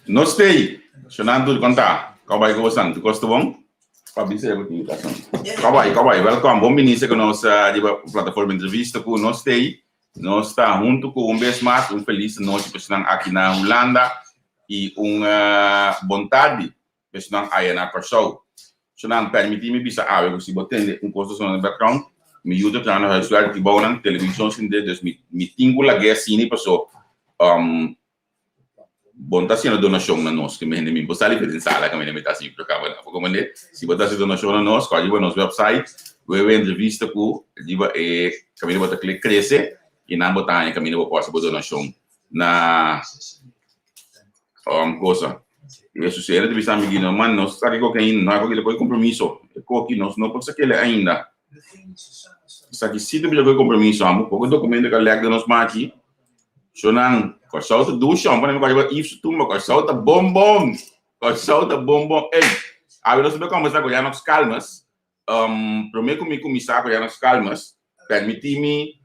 Nós tem, Fernando contar, acabei com você, tu gosta bom? Para dizer aqui, tá só. Acabei, welcome, bom ministro que nós de plataforma entrevista com nós tem, nós está junto com vez mais, feliz noite para estar aqui na Holanda e vontade para estar aí na Corsou. Se não permitir-me bisa eu se botar construção no background, me ajuda para nós ajudar que bom na televisão sem de me tingo lá que assim passou bom tá sendo donação na nós que me possa ali fazer sala que me tá assim para cá como né se botar donação na nós qual é nosso website web entrevista com diba caminho botar clique crescer e não botar caminho possa botar donação na coisa isso se era de bisa amiguinho mas nós sabe que não é que depois compromisso que nós não pode ser ainda sabe se tu precisa compromisso amo pouco documento que leg de nós aqui Sonang, kau saut tu chão, para mim kau isso tu mas kau saut bombom, ei, aí nós vamos começar com as calmas, primeiro comigo começar com as calmas, permitir-me,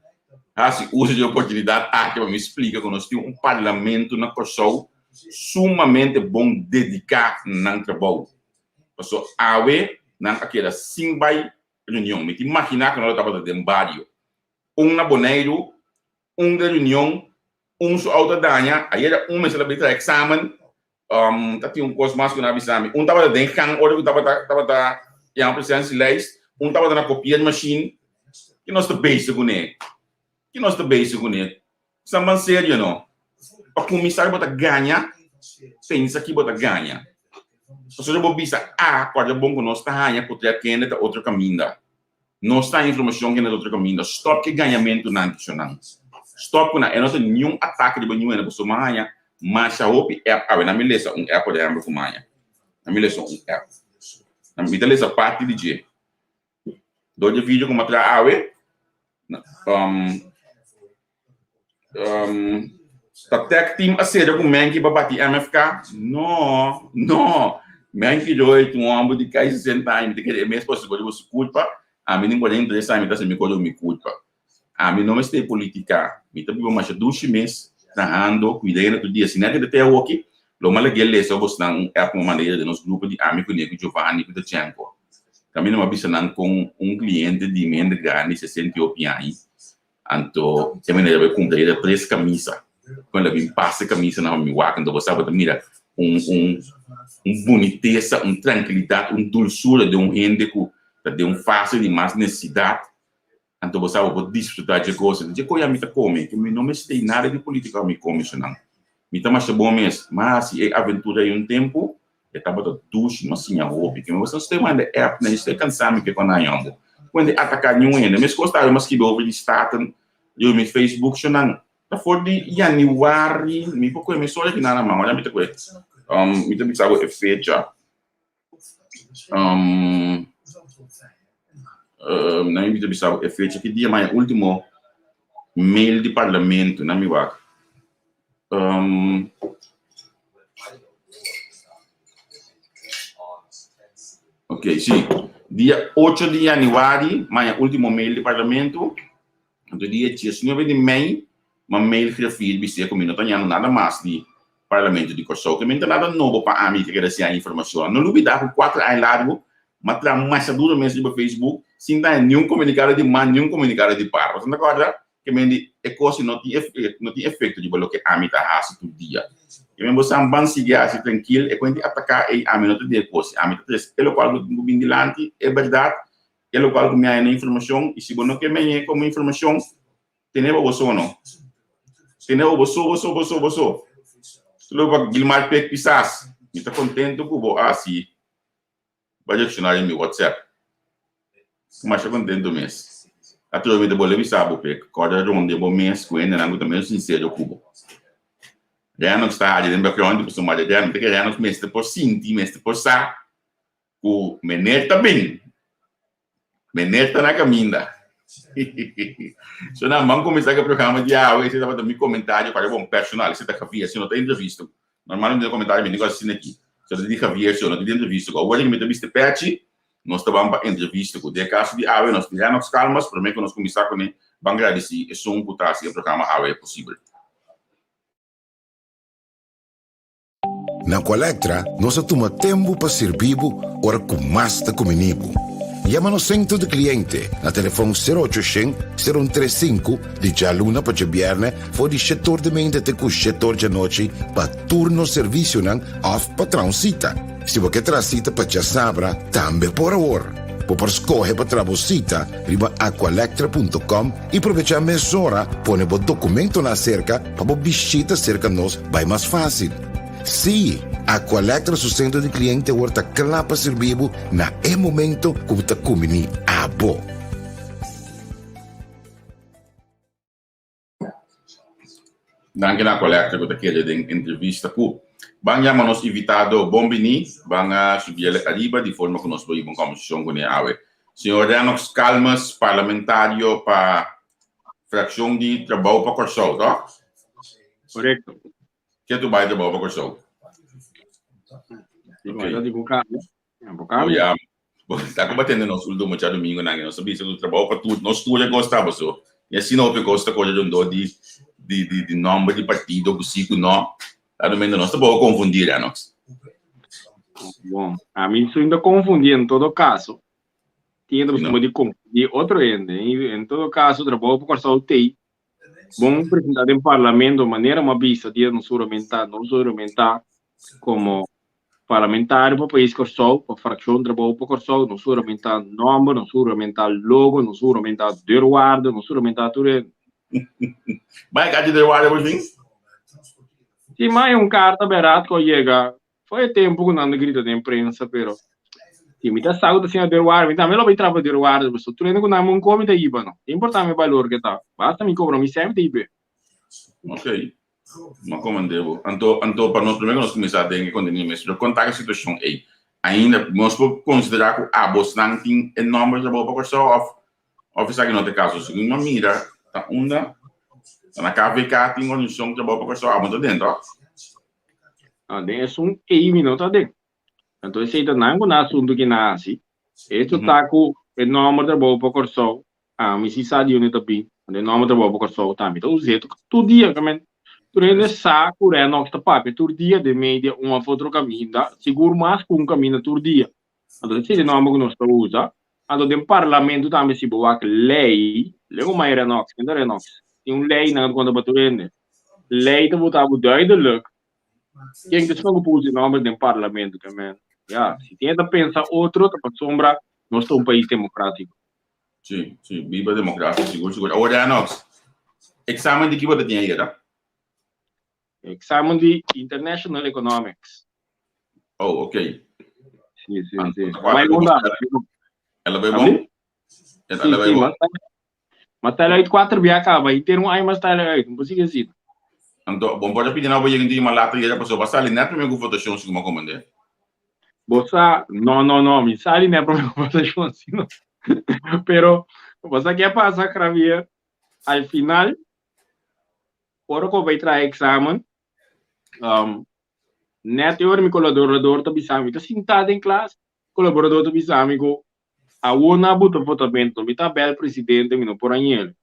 assim, uso de oportunidade, que me explica que nós temos parlamento na Corsou sumamente bom dedicar no trabalho, porque awe não aquela simbai reunião, me imaginar que nós estamos dentro barrio, na boneiro, de reunião só auto danha aí era mês ela bita examen tá tinha coisa mais que na exame tava dentro kan hora que tava yang presença leis tava na copia de machine que nós tá basic né samba sério não o comissário bota ganha pensa que bota ganha só eu vou bisa quando bom que nós tá ganha porque quem é outro caminho nós tá informação que é outro caminho stop que ganhamento não adicional stop na não tem nenhum ataque de banho na pessoa manhã mas a hope é na milesa app de amor com manhã na milesa app na milesa parte de dia do vídeo com matra awe tá tech team a ser com menki babati MFK no menki doi tu ambo de cai sentar e de que mês possível de você culpa a mim não pode interessar me tá se me codo me culpa a mim não estou política, me também vou mais 2 meses trabalhando, cuidando do dia, se não é que até aqui, lo mal que ele só você não é uma maneira de nosso grupo de amigos com Giovanni com o Tianco. Também não avisa não com cliente de mente grande 60 opiais, então também deve cumprir 3 camisas. Quando ele passa camisa na minha quando você sabe mira boniteza, tranquilidade, dulçura de gente que de fácil de mais necessidade. Então você vai desfrutar de coisas. De coisa me come, que não me tem nada de política me come isso não. Me tá mais bom mesmo, mas se aventura aí tempo, tava duas mas sim a hobby, que você não tem mais de app, nem você cansado que quando aí quando atacar nenhum ainda, mas gostar mas que over de starten, eu me Facebook isso não. Tá for de januário, me pouco me só que nada mais, olha me tá coisa. Me tá pensando é fecha. Na minha visão é feita que dia mais último mail de parlamento na minha ok sim dia 8 de januário mais último mail de parlamento do dia 19 de maio uma mail que refere bisa como não tenho nada mais de parlamento de Corsou que não tem nada novo para a mim que quer ser a informação não duvidar com 4 anos largo mas tra mais duro mesmo no Facebook sem dar nenhum comunicado de man nenhum comunicado de par você não acorda que me é coisa não tem efeito de bloqueio a mim tá assim todo dia e mesmo você não seguir assim tranquilo é quando atacar a mim não tem coisa a mim tá é o qual do bindilante é verdade é o qual me a informação e se você não quer me como informação tem você não tem você logo Guilmar Peck Pisas me tá contente com o assim vai adicionar em meu WhatsApp mas eu contento mesmo até eu me dou boleto sabe porque cada ronda bom mês com ele não também sincero cubo já não está ali dentro do onde pessoa mais já não tem que já não mestre por sentir mestre por sa o meneta bem meneta na caminha so na vamos começar com o programa de hoje você estava dando comentário para bom personal você tá café se não tem entrevista normalmente no comentário me negócio assim aqui se eu digo Javier se eu não tem entrevista agora que me entrevista Pet nós estávamos para entrevista com o caso de AWE, nós tivemos calmas, para mim que nós começamos com o Bangladesh e som que está assim, o programa AWE é possível. Na Colectra, nós toma tempo para servir ora com mais da comunico. Llama no centro de cliente na telefone 0800-035 de luna para viernes for di setor de mente te cu setor de noite para turno serviço nan off patrão cita. Se você tracita para já sabra, também por hora. Por escolher para trabocita, riba aqualectra.com e aproveitar a mesura, põe o documento na cerca para visita cerca nós vai mais fácil. Sim, Aqualectra su centro de cliente horta clapa servibo na e momento como ta kumini abo. Danke na Aqualectra que aquele de entrevista ku. Bang nos invitado Bombini, bang subir arriba de forma que nós podemos comissão com ele. Senhor Renox Calmas, parlamentário para fração de trabalho para Corsol, tá? Correto. Que tu vai trabalhar para Corsol? Ya. Está combatendo nós último dia domingo na nós sabia do trabalho para tudo nós tudo gostava só e assim não pegou esta coisa de nome de partido possível não a do menos nós trabalho confundir a nós. Bom, a mim isso ainda confundir em todo caso tendo como de confundir outro ende em todo caso trabalho para Corsol tem bom presidente em parlamento maneira uma vista dia não suramentar como parlamentário para o país Corsol, para a fração de trabalho para Corsol, não suramentar nome, não suramentar logo, não suramentar derguarda, não suramentar tudo. Vai cá de derguarda por fim? Sim, mas carta barato que chega. Foi tempo que não grita de imprensa, pero sim, me dá saúde assim a derguarda, me dá melhor para trabalhar derguarda, mas tu ainda não come da IBA, não. É importante o valor que tá. Basta me cobrar, me sempre IBA. Ok. Não comandei-o. Então, para nós primeiro nós começar a ter que continuar, mas eu contar a situação aí. Ainda, nós podemos considerar que a bolsa não tem enorme trabalho para Corsol, ou que não tem caso, se uma mira, tá onda, na KVK tem organização de trabalho para Corsol, mas tá dentro, ó. É minuto tá dentro. Então, esse aí não é um assunto que nasce. Esse tá com enorme trabalho para Corsol, mas se sabe onde tá bem, enorme trabalho para Corsol, tá, então, o jeito, todo dia, também. Turende saco é nosso papo todo dia de média uma foto caminho seguro mais com um caminho todo dia então se não é nós usa então do parlamento também se boa lei lego mais é nox ainda é nox tem lei na quando baturende lei to botar o duidelijk quem que só pôs o nome do parlamento também já se tenta pensar outro para sombra nós somos um país democrático sim viva a democracia seguro agora nox exame de que você tinha aí tá exame de International Economics. Oh, ok. Sim. Mas não dá. Ela vai bom? Ela vai bom? Mas tá aí 4 via acaba e ter aí mas tá aí, não precisa assim. Então, bom, pode pedir na boia que tem uma lata e já passou passar ali, né? Primeiro que votação se como comandante. Bossa, não, me sale né para votação assim não. Pero você quer passar cravia ao final ora que vai trazer exame net eu me colaborador do bisami tá sentado em classe colaborador do bisami go a uma buta votamento me tá bel presidente me não por aí ele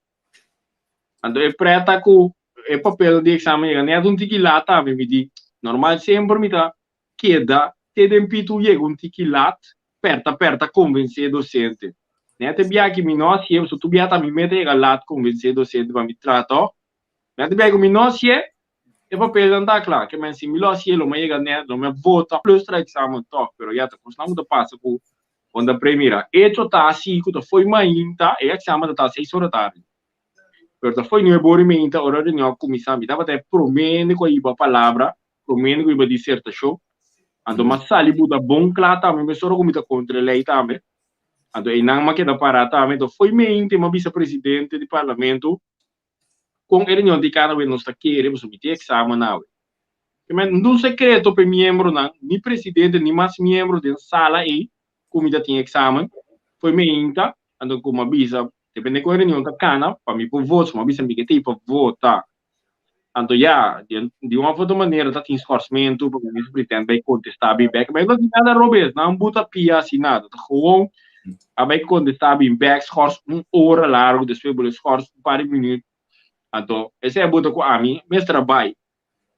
então é preta com é papel de exame né um tiki lá tá me di normal sempre me tá queda te dempito chega um tiki lá perta convencer docente né te bia que me não se eu tu bia tá me mete lá convencer docente para me tratar né te bia que me não se e papel anda claro que men similo si lo me ganha lo me vota plus tra exame to pero ya te costamos de passa com onda primeira hecho tá assim que foi mainta e exame tá 6 horas tarde pero foi no eborimento hora de nho comissão me dava até promene com a palavra promene com a dissertação ando mas sali buda bom claro também me soro comita contra lei também ando e não ma que da parata também foi mainta uma vice-presidente do parlamento com ele não de cada vez nós está querendo submeter exame não mas não secreto para membro não nem presidente nem mais membro da sala aí como já tinha exame foi mainta ando com uma visa depende com ele não tá cana para mim por voto uma visa me que tipo votar ando já de uma outra maneira tá tem esforçamento para mim pretende vai contestar bem back mas não tem nada robês não buta pia assinado tá gewoon vai contestar bem back esforço hora largo depois esforço para minutos então esse é buta com a mim meu trabalho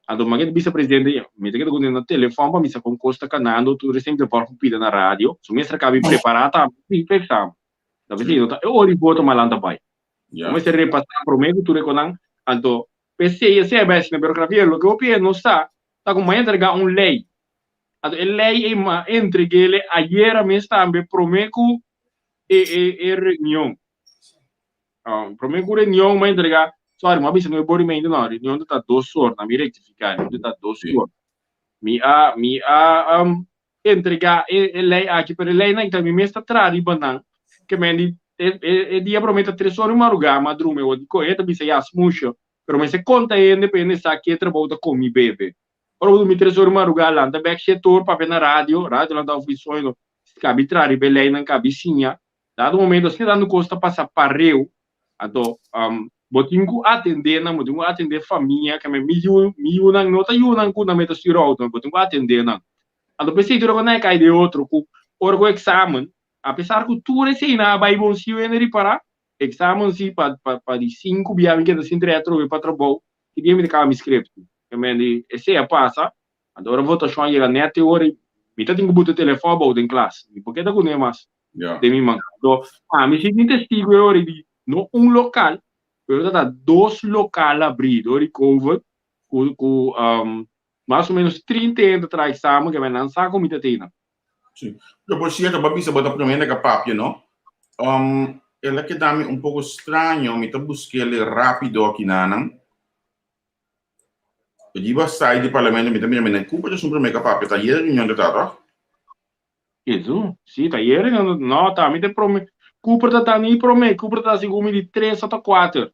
Ando magari vice-presidente, mi che con il telefono, mi sa con costa canando, tu sempre porco pida na radio, su mestra cavi preparata, mi pensam. Da vedi, e ora voto malanda pai. Come se ripassare per me, tu reconan, anto, se è beh, se burocrazia, lo che opie non sta com mai entregar lei. Anto, e lei è ma entregele a ieri me stambe promeco e reunião. Promeco reunião, mas entregar sorry, ma bisa ngai bori main na reunião tá 2 horas, na mi rectificar, tá 2 horas. Mi a entregar e lei aqui per lei na então mi mesta trari banan que mendi e dia prometa 3 horas maruga madrume o dico eta bisa ya smusho, pero me se conta e independe sa que trabalha com mi bebe. Ora mi 3 horas maruga lá, da back setor para na rádio lá da oficina, cabe trari belei na cabecinha. Dado momento se dando costa passar pareu, então botinho atender na botinho atender família que me nang nota nang ku na meta siro então botinho atender na então pensei que não é cai de outro com orgo exame apesar que tu recém na vai bom se eu nem para exame se para de 5 biami que assim direto para trabalho e dia me cá me script que me de esse a passa agora votação chega net hora me tá tenho botar telefone about em classe porque tá com nem mais de mim mano então me sinto testigo hora de no local pero tá 2 locais abridos de COVID com mais ou menos 30 anos atrás que vai lançar como está tendo. Sim. Por cierto, babi sa bota primeira que papia, não? Ela que dá-me pouco estranho, me tá buscando rápido aqui na eu digo sai do parlamento, me também me culpa de sobre mega papia, tá aí reunião de tá? Isso, sim, tá aí não, tá, me tem prome, culpa tá nem prome, culpa tá assim como de 3 até 4.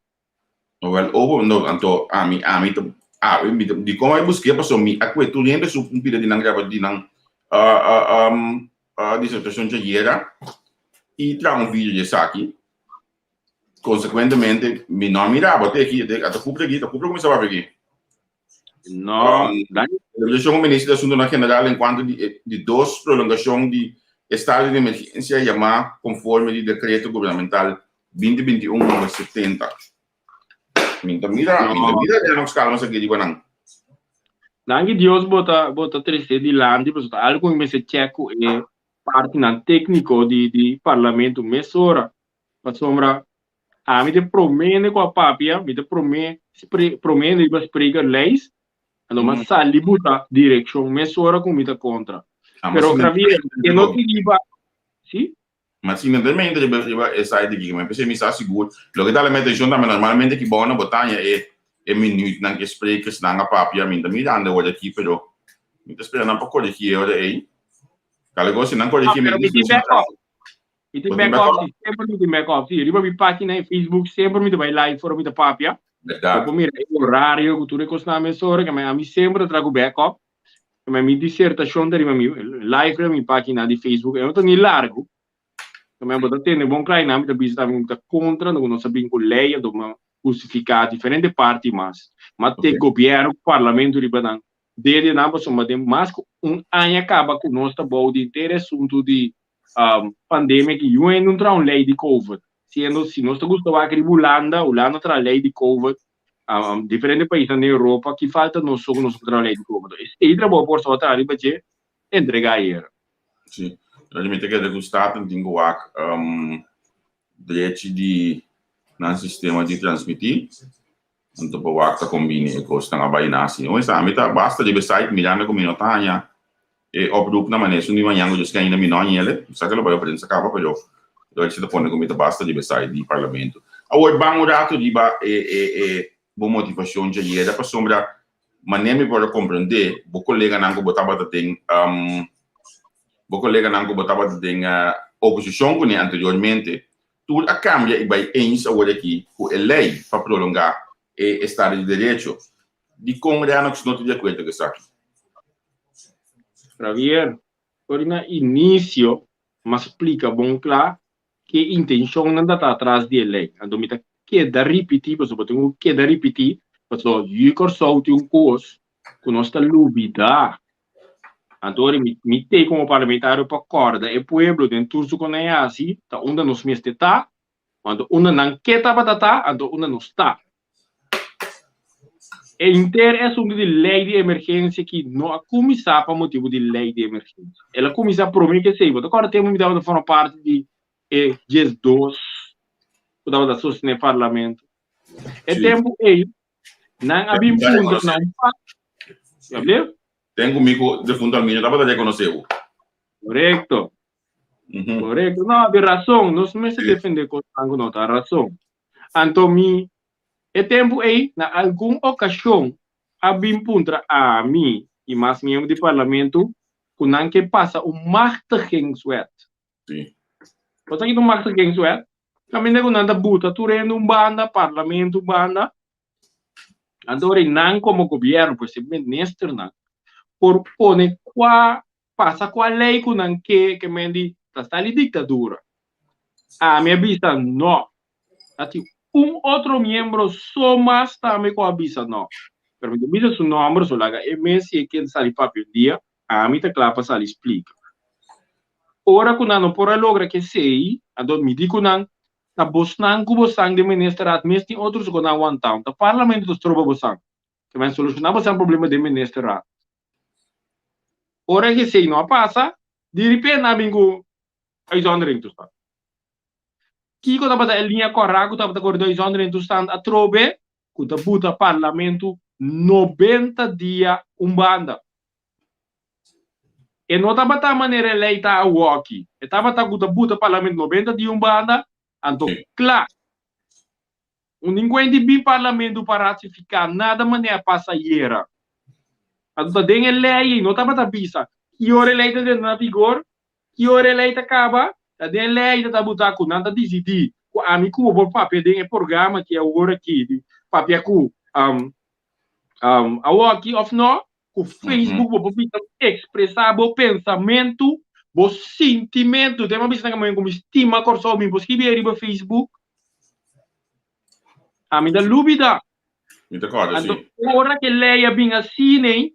Well, over no, anto di como eu busquei passou me a tu lembra su um pira de não gravar de não dissertação de era e tra um vídeo de saki consequentemente me não mirava até aqui até cupra começava a ver aqui não eu sou o ministro da Assunto na General enquanto de 2 prolongação de estado de emergência chamar conforme de decreto governamental 2021/70. Minta mira ya não escala mas aqui de banang. Nangi Dios bota 3 di landi, pero algo me se checo e parte nan técnico di parlamento mesora. Pa sombra a mi te promene com a papia, mi te promene di spreker leis. Ano mas sali buta direction mesora com mi te contra. Pero gravire che non ti diba, sì? Ma similmente è sai di ma se mi sta sicuro lo che dalla meta giunta normalmente chi buona botaglia e minuti anche sprekers nanga papia mi dando ora chi però mi sta sperando un po' di chi ora cale cose non ancora chi mi ti back up sì riba mi pagina in Facebook sempre mi vai live for mi te papia dopo mi orario cultura costa mesora che mi sempre trago backup che mi dissertazione arriva mi live mi pagina di Facebook e non torni largo. Come abbiamo detto, buon client ambito bisogna venuta contro, non sappiamo con lei, dobbiamo giustificare differenti parti, ma te governo, parlamento, ripeto, deve andare, insomma, mas un anno acaba con il nostro board intero assunto di pandemia che io non tra un lei di Covid, siendo si nostro gusto va a Olanda tra lei di Covid, differenti paesi in Europa, chi falta non so tra lei di Covid, e il lavoro porta a tra ripetere e entregare. Sì. Realmente che è stato tingo ak diretti di nan sistema di transmitir untuk waktu combini e costa na bainasi o esa meta basta di site mirando come notanya e oproep na maneira ni manhã just que ainda minonhele sa che lo vai prendere capa però dove ci da pone come basta di site di parlamento a bang urato di ba e bo motivazione già ieri per sombra ma ne mi può comprendere bo collega nango botava da ting o collega nango botava da opposição com anteriormente tudo a cambia e vai eens agora aqui com a lei para prolongar e estado de direito de congresso que não te de acordo com isso aqui. Javier, por início, mas explica bom claro que a intenção não está atrás da lei. Então, me que da repetir, porque tenho que da repetir, porque eu corso um curso com nossa lubida. Então, me tem como parlamentar para corda e pueblo dentro do que é assim, tá onde nos mestre tá, quando onde não quer tá batata, então onde não está. E inteiro é sobre a lei de emergência que não a começar para motivo de lei de emergência. Ela começa por mim que sei, mas agora temos me dado forma parte de GES2, que dava da sostener o parlamento. É tempo aí, não havia punto, não. Sabe? Tenho comigo de fundo ao minho, dá para reconhecer. Correto. Correto. Não, havia razão. Nós não se defender com o não tá razão. Então, é tempo aí, na alguma ocasião, havia punto a mim e mais membro do parlamento, quando que passa o machtigingswet. Sim. Você aqui no machtigingswet, caminha com nada buta, tu rendo banda, parlamento banda. Agora, não como governo, por ser ministro, não. Por pôr passa com a lei que mendi está ali ditadura. A minha vista não. Ati outro membro só mais também com a vista não. Pero me vista su nome, só lá é mês que está ali papel dia, a mim tá claro para ali explica. Ora quando não por logra que sei, ando me digo não, na bosnan cubo sang de ministrat, mês tem outros que não aguentam. O parlamento dos tropa bosang, que vai solucionar o problema de ministrat. Ora que sei não passa, de repente na bingo ai zonring tu sta. Kiko tava da linha corrago tava da corredor zonring tu sta a trobe, ku da buta parlamento 90 dia banda. E não tava da maneira eleita a walkie. E tava da buta parlamento 90 dia banda, anto claro. Ninguém de parlamento para ratificar nada maneira passageira. Anto tem lei, não tava da bisa. Que hora eleita de na vigor, que hora eleita acaba, tem lei da buta com nada decidir. O amigo vou papel tem programa que é o hora aqui, papel com a walkie of no, o Facebook vou expressar o pensamento, o sentimento, tem uma vista como estima corso me vou escrever no Facebook. A mim da lúbida. Me acordo, sim. Ora que lei é bem assim, hein?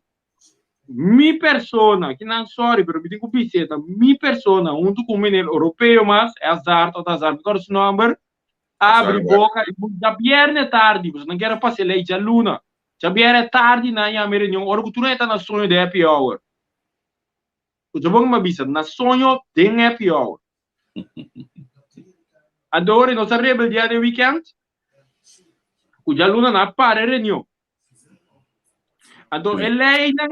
Mi persona, que não sorry, pero me digo biseta, mi persona, junto com o menino europeu, mas é azar, todo azar, porque o número abre boca, já vierne tarde, você não quer passar lei de luna, já vierne tarde na minha reunião, ora que tu não está na sonho de happy hour. Você vai me avisar, na sonho de happy hour. Adoro, não se rebel dia de weekend, o já luna na para reunião. Então, lei não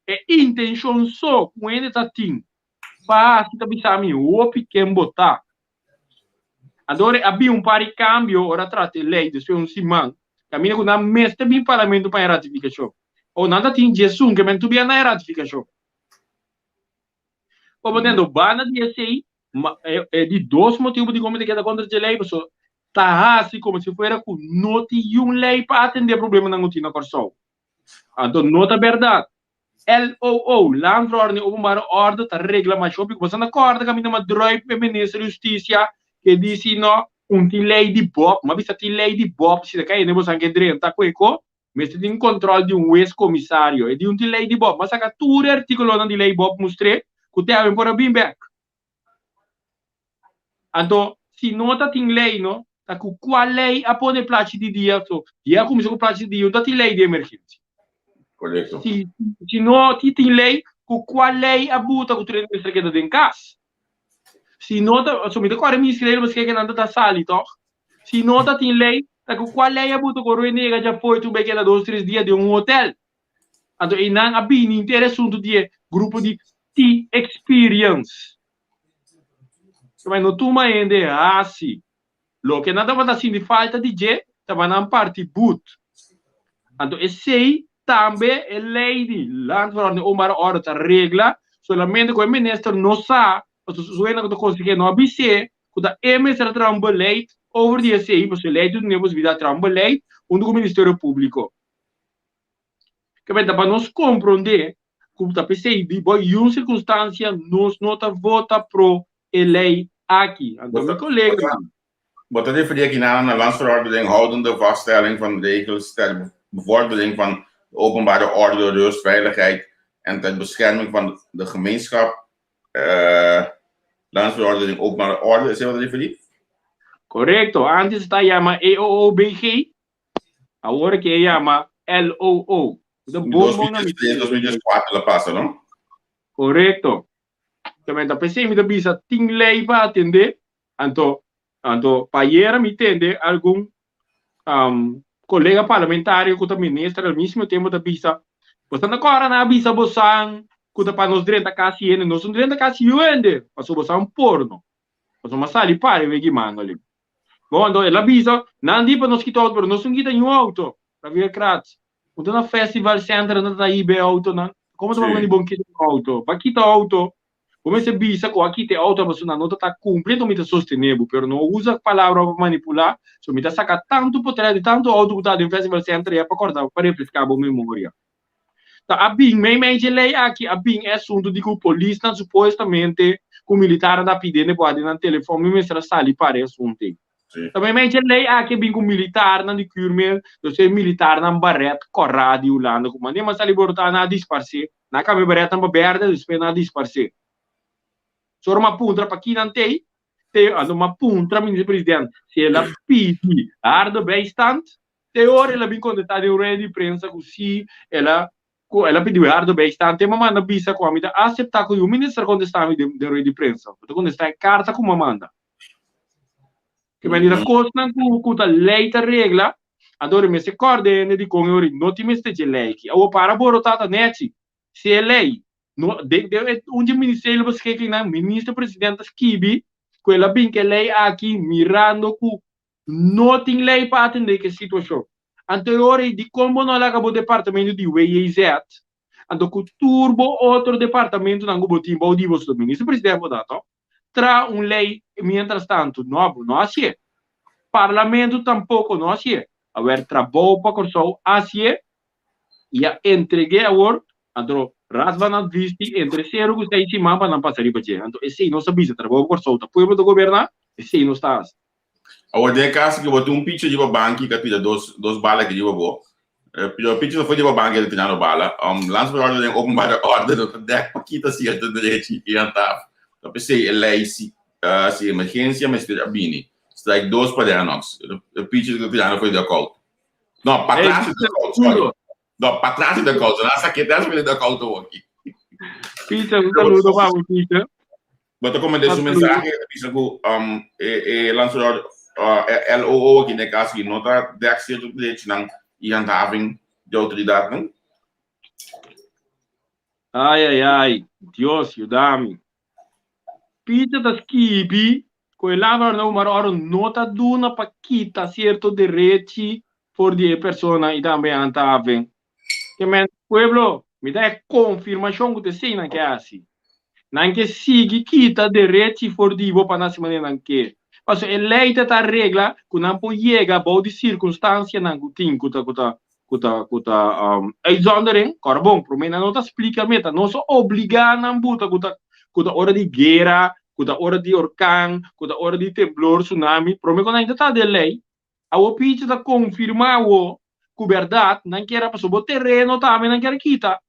é intenção só com ele tá tim. Para se também me o pequeno botar. Agora havia par de cambio, ora trata lei de semana. Caminha com a mestre bem parlamento para ratificação. Ou nada tem Jesus que men tu bem na ratificação. Como tendo bana de esse é de dois motivos de como de cada contra de lei, pessoal. Tá assim como se fosse com noti lei para atender problema na rotina corso. Então, nota verdade. LOO, Landverordning Openbare Orde, tá regla mais shopping, você não acorda que a minha droga para o Ministro da Justiça, que disse, não, tem lei de Bob, mas se tem lei de Bob, se cai, não você não quer tá com eco, mas tem controle de ex-comissário, e de lei de Bob, mas saca tudo artigo de lei Bob mostrei, que tem a por a bimback. Então, se nota tem lei, não, tá com qual lei a pôr place de dia, so, dia começou com place de dia, tá tem lei de emergência. Correto. Se não tem lei, com qual lei a buta com o treino de esquerda em casa? Se não está, se me decora me escrever, mas que não está sali, toh? Se não tem lei, com qual lei a buta com o nega já foi tu bequela 2-3 dias de hotel? Então, e não há bem interessante de grupo de T-Experience. Mas não tu mais ainda assim. Lo que nada vai assim de falta de je, estava na parte boot. Então, esse também é lei de Landverordning Openbare Orde, regla, solamente que o ministro não sabe, se suena que tu consegue não avisar, que o ministro tem beleid over die CI, porque lei do nível de vida tem beleid, onde o Ministério Público. Que vai dar para nós compreender que o PCI, de boa circunstância, nós não vota pro lei aqui. Então, meu colega. Wat refereer ik naar een landsverordening houdende vaststelling van regels ter bevordering van de openbare orde, rust, veiligheid en ter bescherming van de gemeenschap. Landsverordening openbare orde, is dat wat refereert? Correcto. Antes está llama EOOBG, ahora que llama LOO. Da Em bombom na 2003, 2004 ela passa, não? Correcto. Também da PC me da bisa ting lei para atender. Anto paiera me entende algum colega parlamentar que está ministra ao mesmo tempo da bisa. Portanto agora na bisa bosan que para nos direita casi ene, nós direita casi uende. Passou bosan porno. Passou uma sali pare vegi mano ali. Quando ela bisa, não di para nós que todo, pero nós não kita em auto. Para ver grátis. Quando na festival center na da IB auto não. Como tu vai bom que auto? Para kita auto. Como se bisa com aqui tem auto, mas não está completamente sustentável, pero não usa a palavra para manipular, só me saca tanto poder de tanto auto que está no festival center é para acordar para refrescar a memória. Tá a bem de lei aqui, a bem é assunto de que o polícia supostamente o militar da pedindo pode na telefone me mostrar sali para assunto. Também de lei aqui bem com militar na de curmel, do ser militar na barret corrado e ulando como nem mas ali botar na disparcer, na cabe barret na berda despe na disparcer. Só uma puntra para aqui não tem uma puntra ministro presidente, se ela pede ardo bastante, te ora ela bem conectada em rede de prensa com si, ela pediu ardo bastante, mas manda bisa com a mida aceitar que o ministro contestar de rede de prensa, porque contestar carta como manda. Que maneira costa com a lei da regra, adoro me se coordena de com o não te meste de lei que ou para borotata net se é lei no de onde o ministério você que na ministro presidente Skibi com ela bem que lei aqui mirando com não tem lei para atender que situação anterior de como não acabou o departamento de WIZ ando com turbo outro departamento não go botim bom de você ministro presidente botato tra lei mientras tanto não assim parlamento tampouco não assim a ver trabalho para corso assim e a entreguei a word andro rasvanat visti entre 0 e 6 semana para não passar para você então esse não sabia trabalho para corso tá pueblo do governo esse não está Agora tem caso que botou pitch de banco que tira dos balas que digo bo. O pitch não foi de banco ele tinha no bala. Lance por ordem open by order do deck paquita certo direito e andava. Então pensei lei se emergência mas tira bini. Strike 2 para nós. O pitch que tinha foi de acordo. Não, para trás de acordo. Não, para trás de acordo. Nossa que das de acordo aqui. Pitch um saludo para o pitch. Botou como desse mensagem, pensou que lançou LOO aqui na casa que não está de acesso direito não e andava de autoridade não. Ai, Deus, ayúdame. Pita das kibi, com ele lá não maro nota duna para quitar certo direito por de persona e também andava. Que men pueblo, me dá confirmação que te não que é assim. Não que siga quita direito por de vou para nascer maneira não que. Mas é lei da regra que não pode chegar a de circunstância não que tem exoneren, cara bom, para mim não tá explica meta, não só obrigar não buta kuta hora de guerra, kuta hora de orkan, kuta hora de temblor, tsunami, para mim quando ainda tá de lei, a opinião tá confirmar o verdade, não quer para o terreno também não quer quitar.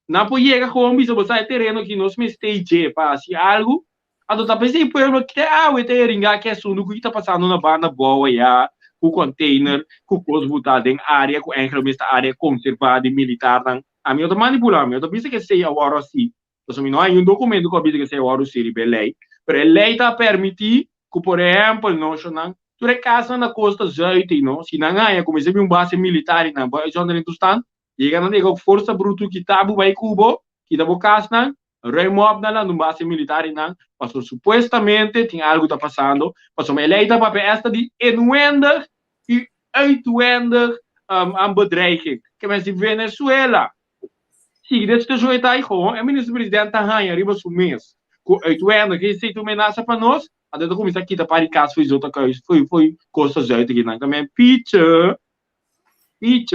Não pode chegar com isso, você terreno que nós me stage para se algo, a do tapete e pueblo que o ringa que é suno que está passando na banda boa já com container, com coisa botada em área, com esta área conservada e militar, a minha outra manipular, a minha outra vista que sei agora assim, então não há documento que avisa que sei agora se lei, mas a lei está permitir que, por exemplo, não, tu recasa na costa zeite, não, se não há, como se base militar, não, já não está, chega na nega força bruta que está vai Cuba, que está bocas não, remove na base militar não, mas supostamente tem algo está passando, mas a lei está para esta de enuenda e uitwender bedreiging. Que mas in Venezuela, zie dit is zo het gewoon, en minister-president Tahan, arriba su mês, com uitwender, que se tu menaça para nós, até tu começa aqui da paricas, foi outra coisa, foi coisas aí que não, também picture,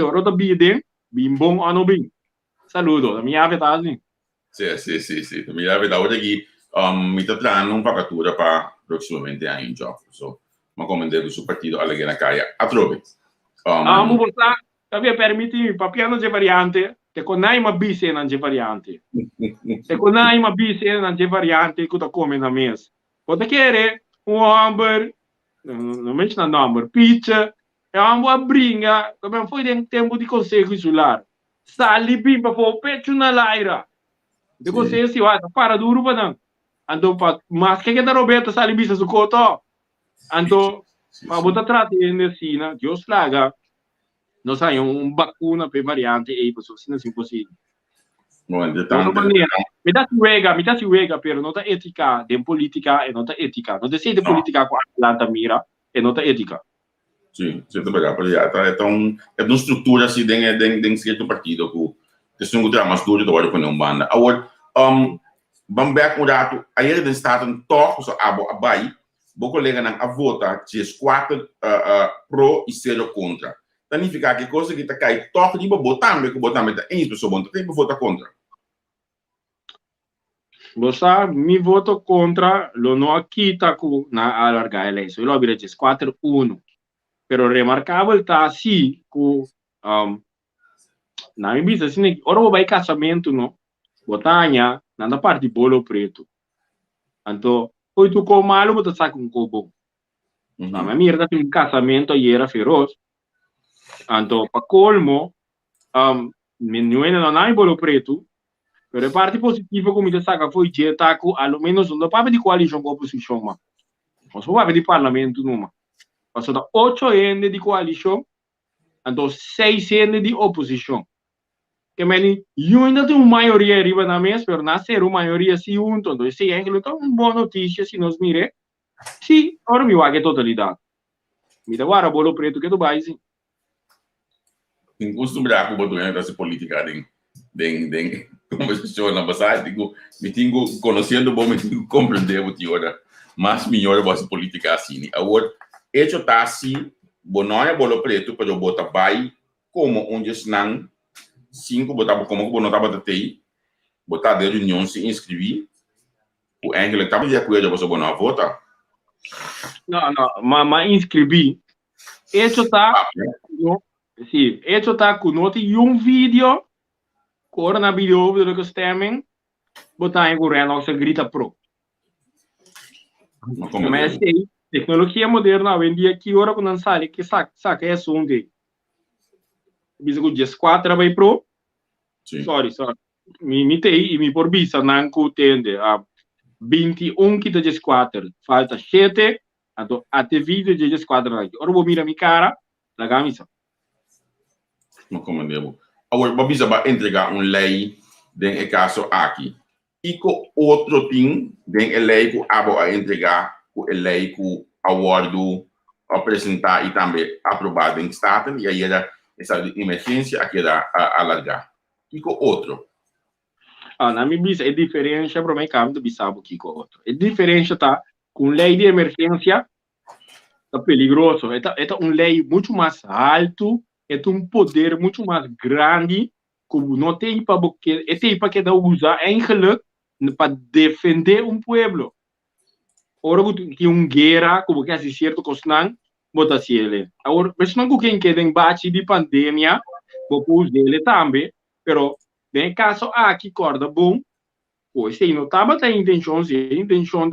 rota bidem, bim bom ano bim. Saludo, a minha ave tá assim. Sì. A minha verdade é que mi sta trovando un vacatura para prossimamente in gioco. So, ma come devo sul partito alla Ghana Caia a trovi. Amo botar, capia permiti papiano de variante, che con nai ma bise non c'è variante. Se con nai ma bise non c'è variante, cosa come na mes. Pode querer un number, non mention number, pizza, É uma brinca, como foi em tempo de conselho insular. Sali bimba for pecho na laira. De conselho se vai para duro para não. Ando pa mas que da Roberto sali bisa su koto. Ando pa bota trate in sina, Dios laga. Não sai vacuna per variante e isso assim é impossível. Bom, de Outra tanto, maneira, me dá se wega, pero não tá ética de política e não tá ética. Não sei de política com a Atlanta mira e não tá ética. sim, certo pegar, porque já tá, é uma estrutura assim dentro certo partido que se não tiver mais duro do olho com não banda. Agora, vamos ver com o dato, aí ele está um toque só a bai, vou colega a vota de 4 pro e 0 contra. Significa que coisa que tá cai toque de botar, que botar meta em pessoa bom, tem que votar contra. Você me voto contra lo no aqui tá com na alargar a eleição. Eu abri de 4-1. Pero remarcável tá assim com na minha vista assim, ora vai casamento no botanya na parte de bolo preto. Então, foi tu com malo botar saco com cobo. Na minha mira tem casamento e era feroz. Então, para colmo, menino não há bolo preto. Pero a parte positiva como me saca foi que tá com ao menos não papo de coalição com oposição, mas não só papo de parlamento numa. Passou da 8 anos de coalição, então 6 anos de oposição. Que meni, eu ainda tenho maioria arriba na mesa, pero nascer uma maioria se junto, então esse é então uma boa notícia se nos mire. Sim, agora me vai que totalidade. Me dá agora bolo preto que tu vai sim. Tem costume a Cuba durante essa política de conversação na passagem, digo, me tenho conhecendo bom, me tenho compreender o que ora, mas melhor a vossa política assim. Agora, hecho tá assim, bonoia bolo preto para eu botar vai como onde estão 5 botar como que não tava tei, botar de reunião se inscrever, o Angela tava de acordo para bonar vota. Não, mas inscrevi. Hecho tá, sim, hecho tá com nota e vídeo. Agora na vídeo do que stemming, botar em governo nossa grita pro. Mas sim, tecnologia moderna vendia aqui agora quando sai que saca é som de. Bisa com 4 vai pro. Sorry. Me tei e me por bisa não com tende a 21 que de 4. Falta 7, então até vídeo de 4 aqui. Agora vou mirar minha cara, la camisa. Não comandemos. Agora, vamos entregar uma lei em caso aqui. E com outro tem a lei que a entregar, a lei que a Word apresentar e também aprovada em Estado, e aí era essa emergência aqui era alargar. E com outro? Na minha vista, é diferente para o mercado do Bissau aqui com outro. É diferente, tá? Com lei de emergência, é perigoso. É uma lei muito mais alto, é poder muito mais grande, como não tem para que usar eigenlijk para defender povo. Ora que guerra, como que é certo cosnan, bota se ele. Agora, mas não quem quer embate de pandemia, vou usar ele também, pero bem caso aqui corda bom, pois se não tava tem intenção de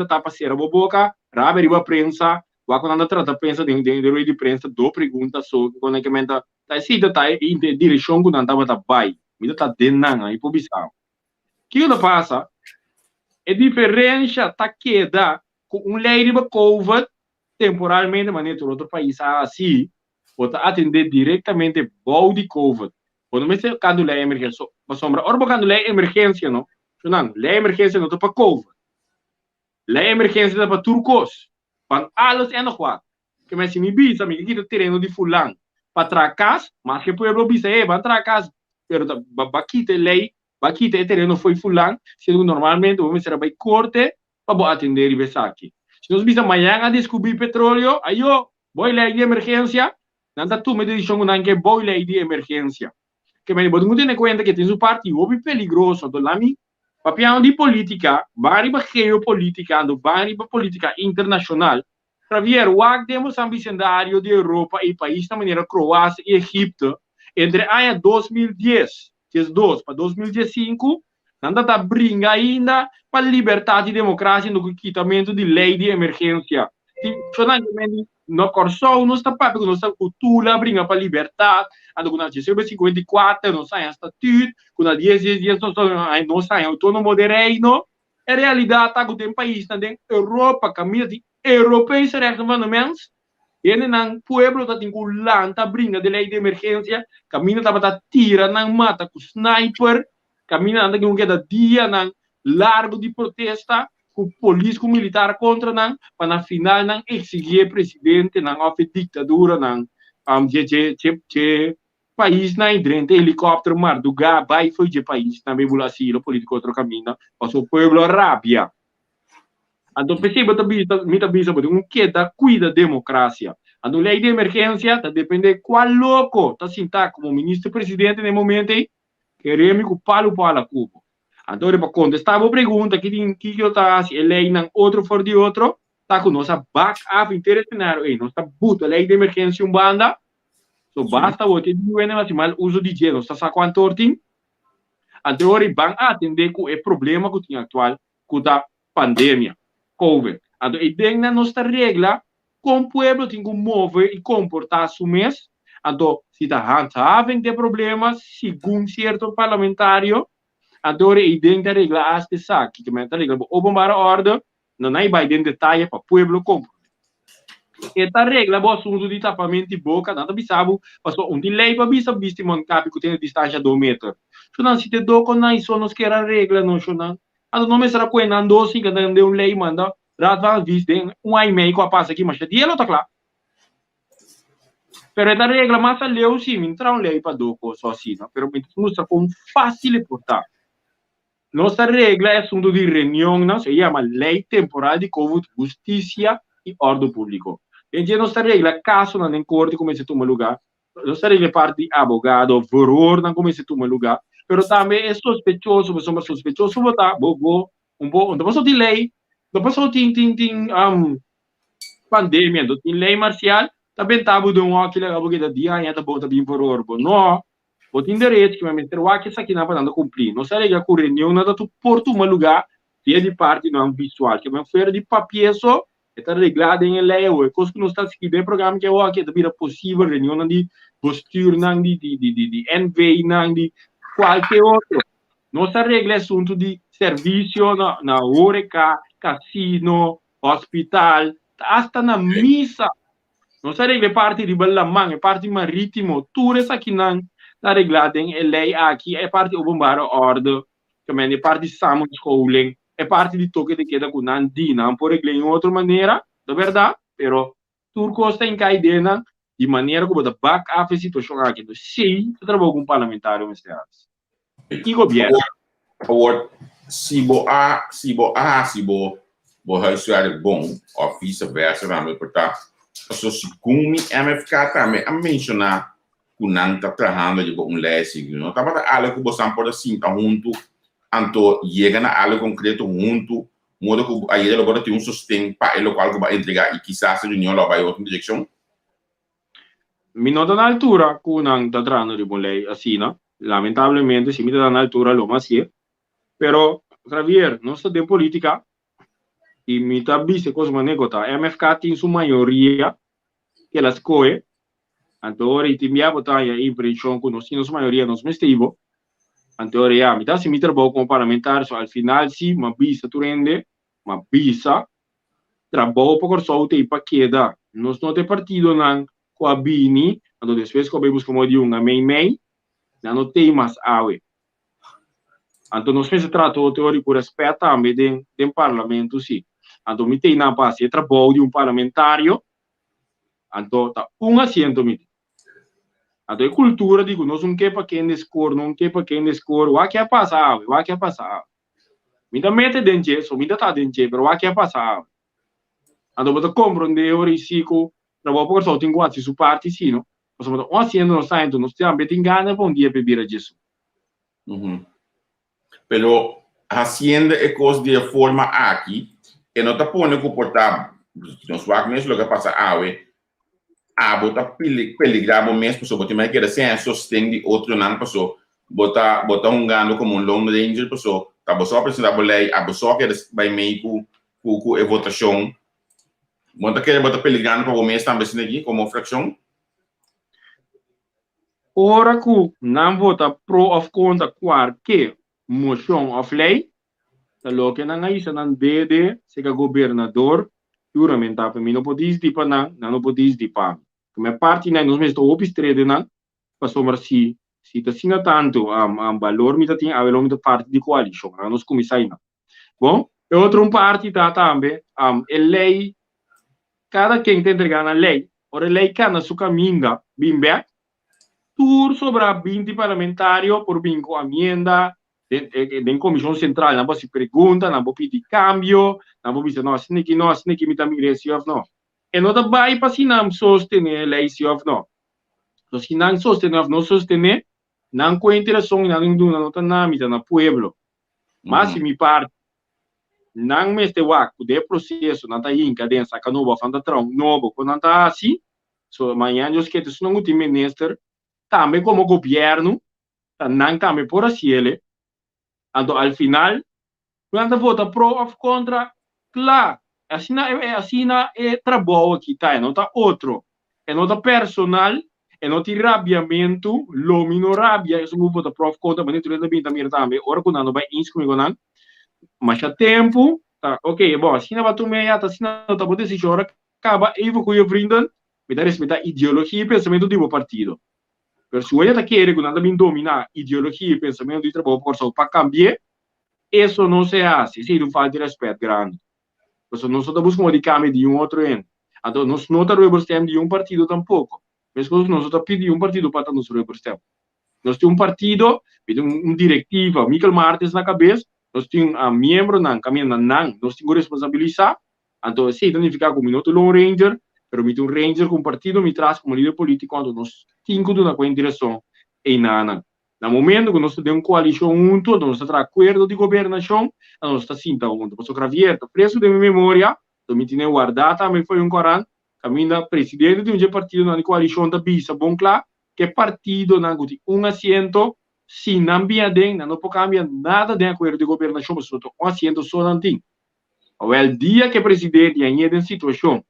tá ser a boca, rabe riba prensa, va quando anda trata pensa de prensa do pergunta sobre quando que menta tá se tá em direção quando andava tá vai me tá denan aí por Bissau que passa é diferença tá queda com lei de COVID temporalmente maneira outro país assim pode atender diretamente bom de COVID quando me se quando lei emergência sombra ora quando lei emergência não lei emergência não tá para COVID lei emergência tá para turcos van alles en nog wat. Que me si mi bisa, mi kita terreno de fulano. Para tracas, mas que pueblo bisa, van tracas, pero bakite lei, bakite terreno foi fulano, sendo normalmente vamos ser vai corte para atender e besar aqui. Se nós bisa amanhã a descobrir petróleo, ayo, boy lei de emergência, nada tu me diz que boy lei de emergência. Que me bodo muito em conta que tem um partido muito perigoso do lami, papiano di politica, vari ba geopolítica, vari ba política internacional, para ver o que temos ambicionário de Europa e país da maneira Croácia e Egipto, entre ano 2010, para 2015, nada da brinca ainda para liberdade e democracia no quitamento de lei de emergência. no corso não está para porque nossa cultura brinca para liberdade ando com a 54 não sai estatuto com a 10 não sai autônomo de reino é realidade tá com o país na Europa caminha de europeus recomendamentos e nang pueblo tá tingulan tá brinca de lei de emergência caminha tá tira nang mata com sniper caminha anda com cada dia nang largo de protesta com polícia com militar contra nang para na final nang exigir presidente nang of ditadura nang país na hidrente helicóptero marduga vai foi de país na bebulacilo político outro caminho o pueblo rabia então perceba também sobre que da cuida democracia então lei de emergência tá depende qual louco tá sentar como ministro presidente no momento queremos que o palo para cubo então para contestar a pergunta que eu tá se lei não outro for de outro tá com nossa backup internacional e nossa buta lei de emergência banda so basta você dizer nacional uso de dinheiro está quanto orting então vão atender com o problema que tem atual com a pandemia COVID então e dentro da nossa regra com o pueblo tem que mover e comportar-se mês então se está handhaving de problemas segundo certo parlamentário então e dentro da regra aste saque que meta regra o bombar ordem não vai dentro detalhe para o pueblo comprar esta regra é assunto de tapamento de boca, nada bisabo, passou de lei para bisabo visto moncapi que tem distância 2 metros. Se não se te dou com nós só nos quer a regra não não. Não me será coisa não doce que não deu lei manda, rat vai visto e meio com a passa aqui mas dia não tá claro. Pero esta regra mas a leu sim, entrar lei para do só assim, não, pero mostra com fácil portar. Nossa regra é assunto de reunião, não se chama lei temporal de COVID, justiça e ordem público. Então, nossa regra, caso não tem corte, como se toma lugar, nossa regra parte de abogado, veror, não como se toma lugar, mas também é sospechoso, mas somos sospechosos, votar, não passou de lei, não passou de pandemia, não tem lei marcial, também tabu de aquele abogado dia, ainda bom também veror, não, o tem direito que o ministro que isso aqui não vai cumprir, nossa regra com reunião, não dá por tomar lugar, dia de parte não visual, que é uma feira de papel só, está reglado em lei, o coisa que não está seguindo o programa que é o que é possível, reunião de postura, de NV, de qualquer outro. Nossa regra é assunto de serviço na Oreca, cassino, hospital, hasta na missa. Nossa regra é parte de Balamang, é parte marítimo, tudo isso aqui não está reglado em lei aqui, é parte do bombar ordem, também é parte de Samuel Schooling, é parte de toque de queda com Nandi, não por regler em outra maneira, da verdade, pero Turco está em caidena de maneira como da back-up a situação aqui. Então, sim, você trabalha com um parlamentário, Mr. Harris. E governo. Se bo é bom, ou vice-versa, vamos portar. So, segundo MFK também, a mencionar que não está trabalhando de lei, não está para algo que você pode assim, tá junto, então chega na algo concreto junto, modo que aí ele agora tem sustento para ele qual que vai entregar e quizás a reunião lá vai em outra direção. Me nota na altura que não está trabalhando de lei assim, não? Lamentavelmente, se me está na altura, lo mais é. Pero, Javier, nós estamos em política e me está visto coisa manegota. A MFK tem sua maioria que ela escolhe. Então, ora, e tem minha batalha em impressão que nós temos maioria, nós mesmos. Então, ora, me dá se me trabalho como parlamentar, al final, sim, uma visa tu rende, uma visa, trabalho para só o tempo que queda. Nós não temos partido não com a Bini, então, depois que eu busco de uma mei, não tem mais awe. Então, nós fazemos trato teórico respeito também do parlamento, sim. Então, me tem na base de trabalho de parlamentário, então, tá assento, me então, a cultura, digo, nós não quer para quem descor, não quer para quem descor, o que é passar, o que é passar. Me dá mete dentro, só me dá tá dentro, mas o que é passar. Então, você compreende o risco, trabalho por só tem quase sua parte, sim, não? Mas, assento, nós saímos, nós temos bem gana, bom dia, beber disso. Pero, haciendo é coisa de forma aqui, e não está pondo comportar, não suave mesmo, o que passa, bota peligrado mesmo, pessoa, botar mais que era sem sustento de outro não, pessoa, botar gano como Lone Ranger, pessoa, tá só apresentar a lei, a pessoa que vai meio com a votação, Monta que bota peligrando para o mês também aqui como fração. Ora que não vota pro of contra qualquer moção of lei, lo que não é isso, não deve ser governador, juramentar para mim, não pode dizer para não pode dizer para. Como parte, nós mesmos opistrede, não, para somar se está sendo tanto valor, me tem a valor da parte de coalição, nós começamos aí. Bom, e outra parte tá também, a lei, cada quem tem entregar na lei, ora a lei que na sua caminho, bem bem, tur sobre a 20 parlamentario por bem com a emenda, de comissão central, não se pergunta, não pedir cambio, não dizer, não, se aqui não, se aqui me também recebe, não. E não dá vai para se não sostener a lei, se não. Então, se não sostener, não sostener, não com interação, não está na mita, no pueblo. Mas se me parte, não me este waco de processo, não está em cadência, que não vai fazer tronco novo, quando não está assim, so, amanhã eu esqueço, se não o time ministro, também como governo, não também por assim ele, então, al final, quando vota pro ou contra, claro, assim é trabalho que está, não está outro, é não está personal, é não tem rabiamento, lomino rabia, eu vou votar pro ou contra, mas não tem também também, ora quando não vai inscrever não, mas há tempo, tá, ok, bom, assim não vai tomar, assim não está bom decisão, ora acaba, eu vou com o friend, me dá respeitar ideologia e pensamento do partido. Persuade a querer que nada me domina ideologia e pensamento de trabalho para cambiar, isso não se hace, se não faz de respeito grande. Porque nós estamos buscando de cambiar de outro ano. Então, nós não representamos de partido tampouco. Mas nós estamos pedindo partido para nos representar. Nós temos partido, diretiva, Michael Martins na cabeça, nós temos membro, nós temos responsabilidade. Então, se identificar como minuto Lone Ranger, pero me um ranger com partido, me traz como líder político quando nós temos uma direção em nada. No momento que nós temos uma coalição junto, nós temos acordo de governação, nós estamos cinta junto. Porque o Javier, preço de minha memória, também tinha guardado, também foi Coran, caminho presidente de um partido na coalição da Bisa, bom claro, que partido não tem assento, se não vier dentro, não pode cambiar nada de acordo de governação, mas assento só não tem. O dia que o presidente ainda em situação,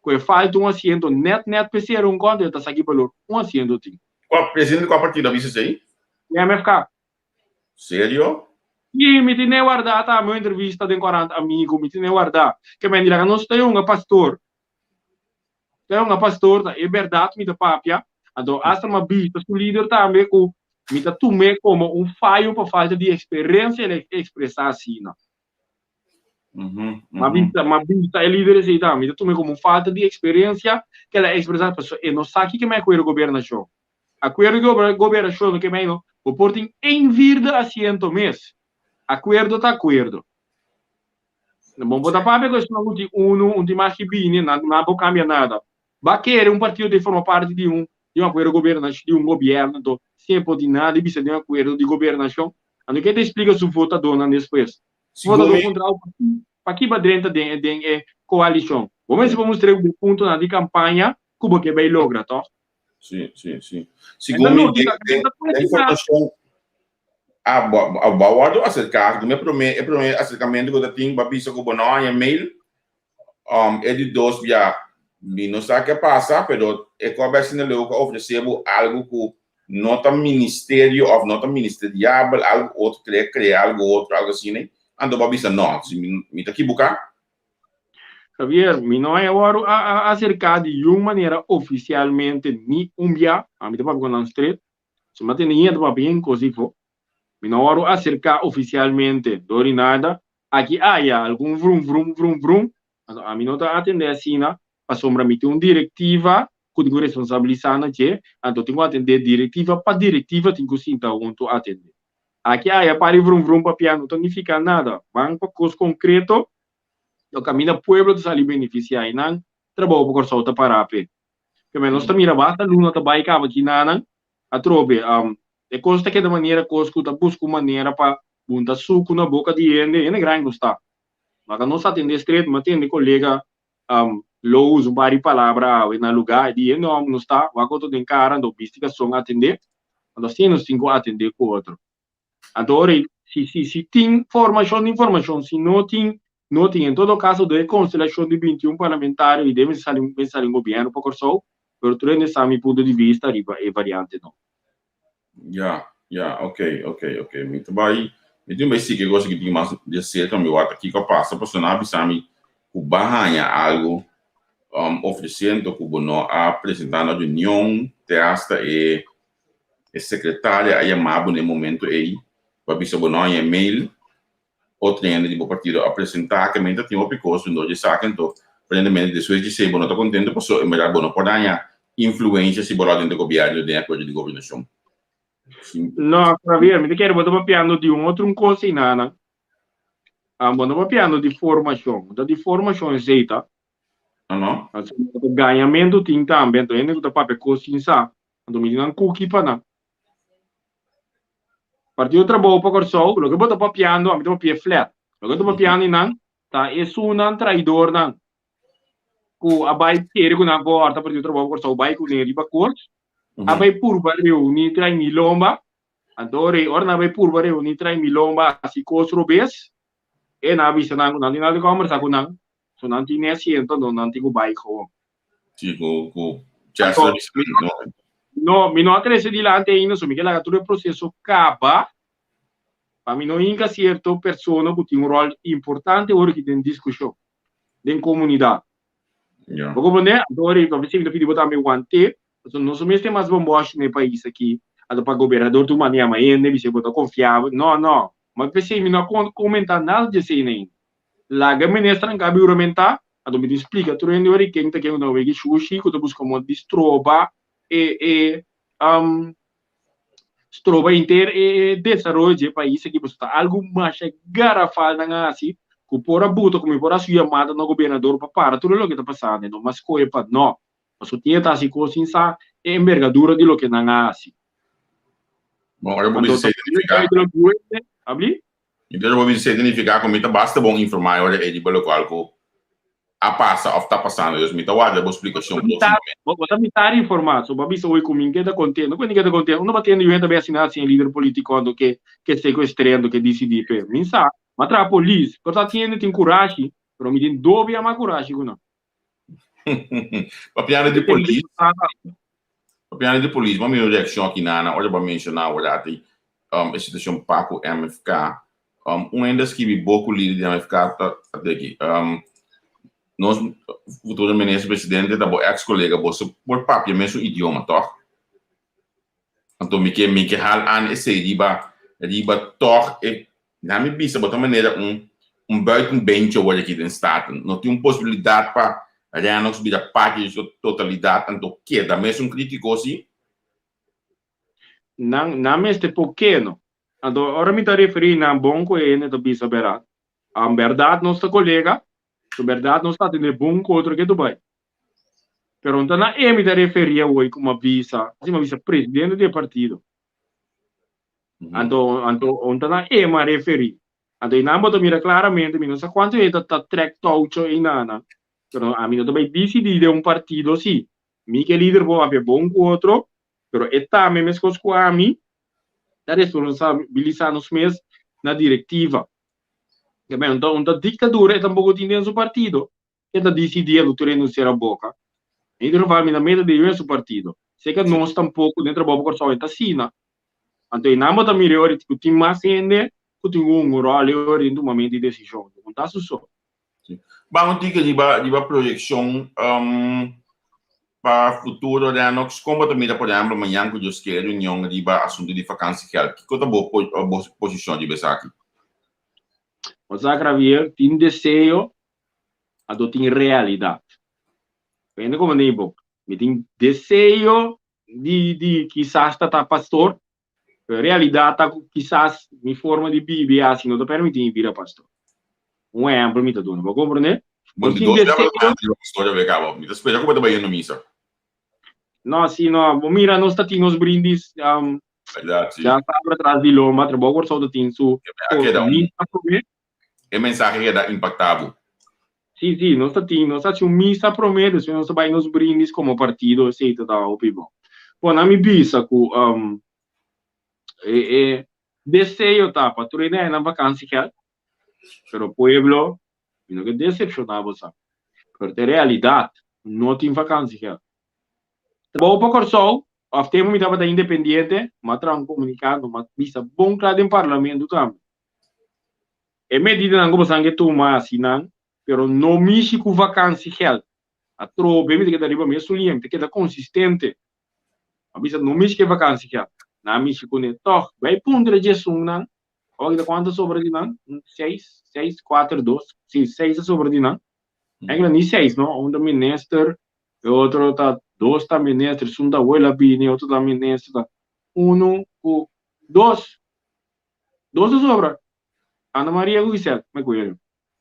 que falta assento net para ser conta, está aqui valor, assento tem. Qual presidente qual partido avisa aí? MFK. Sério? E me tinha guardado a minha entrevista de 40 amigos, me tinha guardado, que me dirá, nós temos pastor, é verdade, me dá papia, então, hasta uma vista, o líder também, me dá tomé como falho por falta de experiência e expressar assim, não. Uma vista é líder assim, tá? Me dá tomé como falta de experiência que ela expressar a pessoa, e não sabe que me acordo governação. Acordo de governação que me não, o portem em vida assento mês. Acordo tá acordo. Não botar papel que isso não tem um mais que bem, não cambia nada. Vai querer partido de forma parte de um acordo governação, de governo, então, sem poder nada, e precisa de acordo de governação. Então, que te explica se o votador não depois? Votador contra o partido, para que vai dentro de coalição. Vamos mostrar o ponto de campanha, como que vai lograr, tá? Sim. Segundo a informação, a bordo acerca do meu primeiro acercamento que eu tenho para bisa com o e-mail, é de 2 via não sabe o que passa, pero é que a vez não oferecemos algo que não está ministério ou não está ministerial, algo outro criar algo assim, né? Ando para bisa não, se me tá aqui buscar. Javier, mi não é agora acerca de uma maneira oficialmente ni dia, a mim também com a street, se mantém ninguém para bem coisa for. Mi não agora acerca oficialmente do nada, aqui há algum vrum, a mim não está atendendo assim, né? A sombra me tem uma diretiva que tem responsabilidade, que então tenho que atender diretiva para diretiva tenho que sentar junto atender. Aqui há para vrum para piano, não significa nada, vão para coisa concreto. O caminho pueblo de sair beneficiar e não trabalho por solta para a pé. Que menos também basta luna também que aqui não a trobe é coisa que de maneira coisa que busca maneira para bunta suco na boca de ele é grande não está. Mas não está atender estreito, mas tem colega lo usa várias palavras na lugar de não está, vai com todo encara do investigação atender, então sim nós temos que atender com outro. Agora se tem informação, se não tem não tem, em todo caso, de constelação de 21 parlamentares e devem pensar em governo, por só, pero tu nessa meu ponto de vista, é variante, não. Ok. Muito bem. Então, mas sim, que eu gosto que tem mais de ser também, eu aqui que eu passo, para sonar, bisami, o barranha algo, oferecendo que o não apresentando a união, teasta e secretária, aí é mabo no momento aí, para bisar o não e-mail, o treino de partido apresentar que ainda tem uma picoso no de saca então prendamente de suas de ser não está contente porque em verdade não pode ganhar influência se bolar dentro do governo de acordo de governação. Não, para ver, me quero botar piano de outro coisa nana. Botar piano de formação, de formação aceita. Não? Ganhamento tem também, então ainda que papel coisa sa, então me dão cookie para na. Partido trabalho para corso, lo que botar piano, a mim tô pie flat. Lo que botar piano não, tá é sunan traidor não. Ku abai querer que não corta partido trabalho corso, abai com ele para corso. Abai purba reuni trai milomba. Adore, ora na vai purba reuni trai milomba si costo bes. E na vista não de conversa com não. So não tinha asiento, não tinha bike home. Sim, com Chester. No, mi no cresce di là ainda, so mi che la tutto il processo acaba. Ma mi non inca certo persona che tem um rol importante ora que tem discussão em comunidade. Vou compreender? Agora, para ver se me botar meu guante, não sou mesmo mais bomboche no país aqui. Ado para governador tu mania mas ne se botar confiável. Não. Mas pensei me não comentar nada de sei nem. La ministra não cabe uramentar, ado me explica tu rende ora quem tá que não vege sushi, que tu busca como distroba stroba inter e desenvolvimento de país que está algo mais garrafal na assim que por abuto como por a sua chamada no governador para tudo o que está passando não mas coisa para não mas o tinha tá assim com sinsa envergadura de lo que na assim bom agora vou dizer significar então eu vou dizer significar como tá basta bom informar olha é de pelo qual a passa ou está passando eu me tá guarda boa explicação vou me dar informação para bisa oi comigo que tá contendo quando que tá contendo não batendo eu também assinar assim líder político que sequestrando que decidi per minsa mas tra polícia porta tem coragem pero me tem doble mais coragem não piano de polícia mas minha reação aqui na olha para mencionar olha tem a situação Paco MFK ainda escrevi pouco líder de MFK tá aqui nós futuro ministro presidente da ex-colega você por papel mesmo idioma toch então me que hal an esse riba toch na me bisa botar maneira buitenbeentje worden aqui dentro staat não tem possibilidade para Renox vir a parte de totalidade então que da mesmo crítico assim não este pequeno então ora me tá referindo a bom coisa do bisa berat a verdade nossa colega na verdade, não está tendo bom contra que Dubai. Pero então na me da referia hoje como uma visa presidente do partido. Então na me referi. Então não pode mirar claramente, não sei quanto é tá track touch em nada. Pero a mim também decidir um partido sim. Mi que líder vou haver bom contra, pero está me mescos com a mim. Da responsabilizar nos meses na diretiva. Então, a ditadura tampouco tinha dentro do partido. Ele decidia o terreno ser a boca. Ele não vai na meta de ir no partido. Se que nós tampouco dentro da boca só está assim. Então, não é melhor que tem mais gente que tem rol em um momento de decisão. Não está só. Vamos dizer que de projeção para o futuro da nós como também por exemplo amanhã que eu quero união de assunto de vacância que é a boa posição de Besaki. Mas a gravar tem desejo, a do tem realidade. Vendo como nem me tem desejo de quizás está pastor, realidade tá quizás me forma de viver assim não te permite vir a pastor. Um exemplo me tá dando, vou compreender? Bom, de dois pastor ver cá, me espera como tá bem missa. Não, sim, não, mira nós tá tendo os brindis, verdade. Já está atrás de loma, trabalho só do tem su. É mensagem que é impactável. Sim, nós temos missa promete, se nós vai nos brindes como partido, aceita da opinião. Bom, na minha visa, desejo tá, para tu ir na vacância, pero pueblo, Não que decepcionava, sabe? Porque a realidade, não tem vacância. Bom, para o sol, ao tempo me estava independente, mas estava comunicando, mas visa bom claro em parlamento também. É medida não como sangue tomar assim, não, pero não mexe com vacância real. A tropa, me que dariba mesmo linha, tem que dar consistente. A visa não mexe com vacância real. Não mexe com ele. Toch, vai punir de Jesus, não. Olha quanto sobra de não? 6, 4, 2. Sim, 6 sobre de não. Ainda nem 6, não? Um da minister, o outro tá 2 da minister, um da abuela bini, outro da minister, tá 1, 2. 2 sobra. Ana Maria Guisel, me cuido.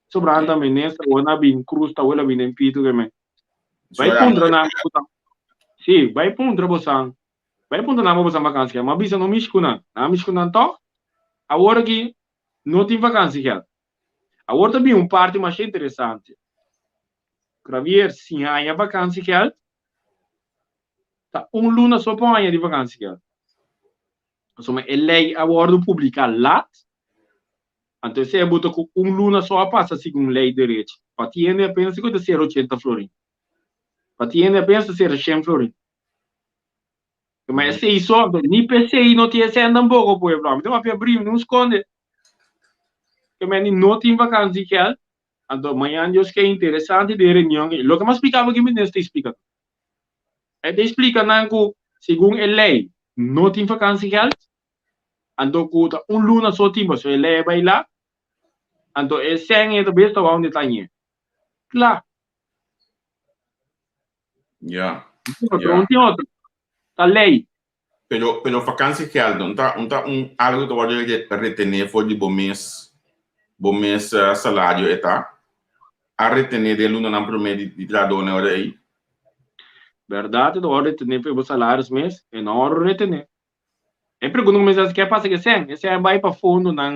Sobra da minister, o na bin cruz, da abuela bin em pito que me. Vai punir na sim, vai punir bosang. Vai punir na bosang vacância, mas bisa não mexe com não. Não mexe com não, toch? Agora que não tem vacância. Agora também parte mais interessante. Gravier sim a vacância que é tá luna só põe de vacância que é só é lei agora publicar lá então se é botar com luna só passa segundo lei de direito para tiene apenas 80 florin para tiene apenas 100 florin mas se isso nem PCI não tinha sendo um pouco por exemplo então a abrir não esconde que mas não tem vacância que é então amanhã eu que é interessante de reunião lo que mais explicava que me nesta explica ele explica que segundo a lei não tem vacância que é então cuta luna só tempo so a lei vai lá então é sem é também está onde está aí claro Yeah. outro a lei Pero vacância que algo, não tá algo que pode retener foi de bom mês salário eta a retener de luna não promete de trabalhar na hora aí. Verdade, do hora retener para os salários mês é na hora retener. É pergunta como é que passa que sem, esse é vai para fundo na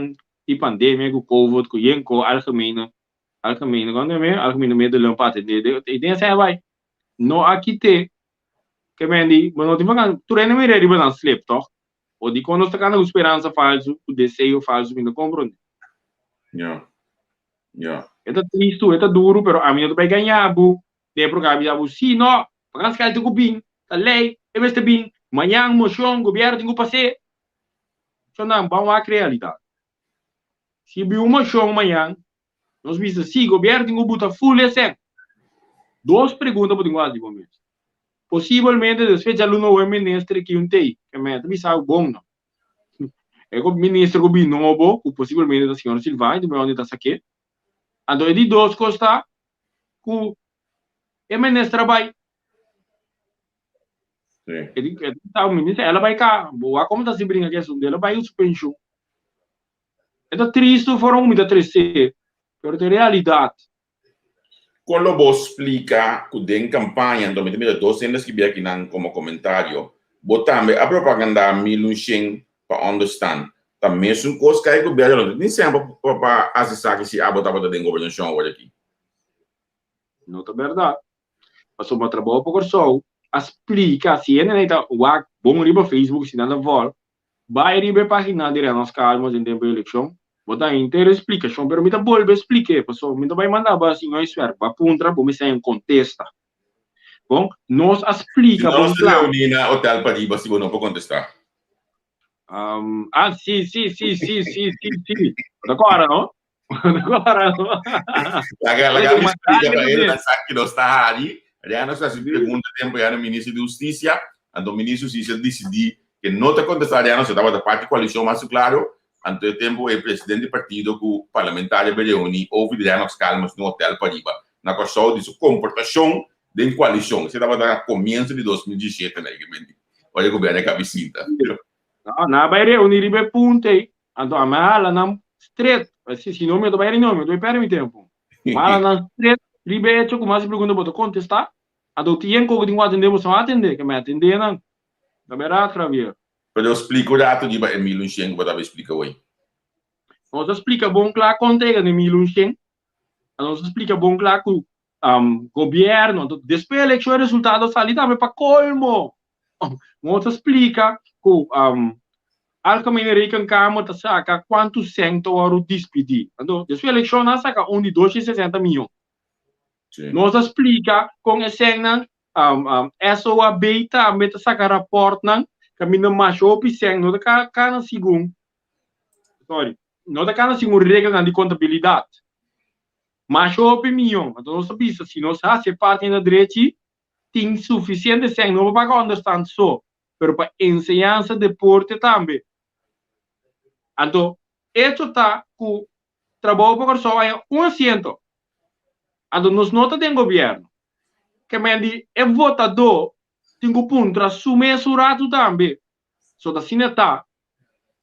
pandemia com COVID, com yenko algemene quando é algemene meio de lampate de ideia é vai. No aqui te que mendi, mas não tem vaga, tu nem me riba na slip, toch? Ou de quando está com esperança falso, o desejo falso me não compreende. Yeah. É triste, é duro, pero a mim não vai ganhar, bu. De programa já bu, sim, não. Para que tu bem, a lei, é bem bem. Manhã moção, governo tem que passar. Só não, vamos à realidade. Se viu uma moção amanhã, nós vimos se governo tem que botar full assim. Duas perguntas por igual de momento. Possivelmente después já não é ministro que tem, que me também sabe bom não. É o ministro que novo, o possivelmente da senhora Silvana, de onde está aqui. Então é de duas coisas que o ministro vai. Ele tá o ministro, ela vai cá, boa como tá se brinca aqui assunto dela, vai suspensão. É triste, foram muito triste, mas é realidade. Quando você explica que tem campanha, então me tem 200 que aqui como comentário, botambe a propaganda milunchen para understand. Também são coisas que o governo nem sempre para acessar que se abota da governação hoje aqui. Não é verdade. Mas o meu trabalho por só explica se é neta o bom riba Facebook se nada vol, vai riba página de nós calmos em tempo de eleição. Botar inteira explicação, pero me tá bolbe explique, pessoal, me tá vai mandar assim, não espera, para puntra, para me sair contesta. Bom, nós explica bom claro. Se reunir na hotel para ir, se não pode contestar. Sim. Agora, não? Agora, não? Ela me explica para ele, sabe que não está ali, já não se pergunta tempo já no ministro de Justiça, então o ministro de Justiça decidiu que não te contestar, já não se estava da parte da coalição, mas claro, ante o tempo o presidente do partido que o parlamentar reúne ouve já nos calmos no hotel Pariba na questão de sua comportação da coalição. Você estava no começo de 2017, né? Olha o governo é cabecita. Não, vai reunir e punte. Então, a mala não straight. Se não me vai reunir, eu perde meu tempo. Mala não straight. Ribe hecho como se pergunta para contestar. Então, tinha que eu atender, você vai atender, que me atender não. Da verdade, Javier. Eu explico o dato de Emílio Enxen, que eu explico hoje. Nós explica bom claro contega de Emílio Enxen. Nós explica bom claro que o governo, depois da eleição, o resultado sali também para colmo. Nós explica que algemene rekenkamer te saca quanto cento oro despedir. Então, de sua eleição na saca onde 260 milhões. Sim. Nos explica com esse SOAB também te saca rapport nan caminho mais opi seng no da kana sigung. Sorry, no da kana sigung regra de contabilidade. Mais opi milhão. Então, nós sabemos se nós fazemos parte da direita tem suficiente seng no para understand só, pero para enseñanza deporte também. Então, isso está com trabalho para só é asiento. Então, nos nota do governo que me é votador tem que ponto assumir esse rato também. So da sine tá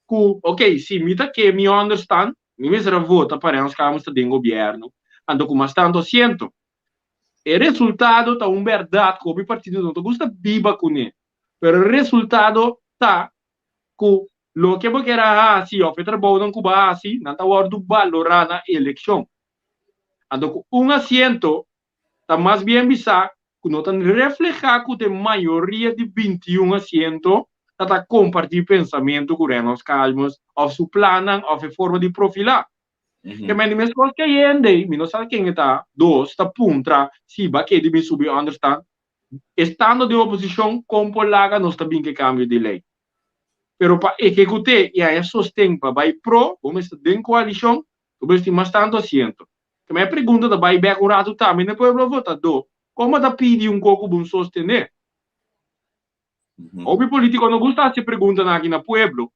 com, ok, se me tá que me understand, me mesmo vota para os caras do governo. Então, como está tanto asiento. O resultado tá verdade que o partido não gosta viva com ele. Pero o resultado tá com lo que porque era assim, o trabalho não cuba assim, não tá guardo valorar na eleição. Então, asiento tá mais bem visar que não tá reflejar que a maioria de 21 asientos tá compartir pensamento com os calmos, ou su planan, ou a forma de profilar. Que me diz coisas que ainda, me não sabe quem está, está puntra, se vai que de subir, understand? Estando de oposição, como polaga, não está bem que cambio de lei. Pero para executar e aí sostém para vai pro, vamos estar dentro coalição, vamos estar mais tanto asiento. Que me pergunta da vai back rato também, depois eu votador, como da pedir pouco bom sostener? O político não gosta de perguntar aqui no pueblo.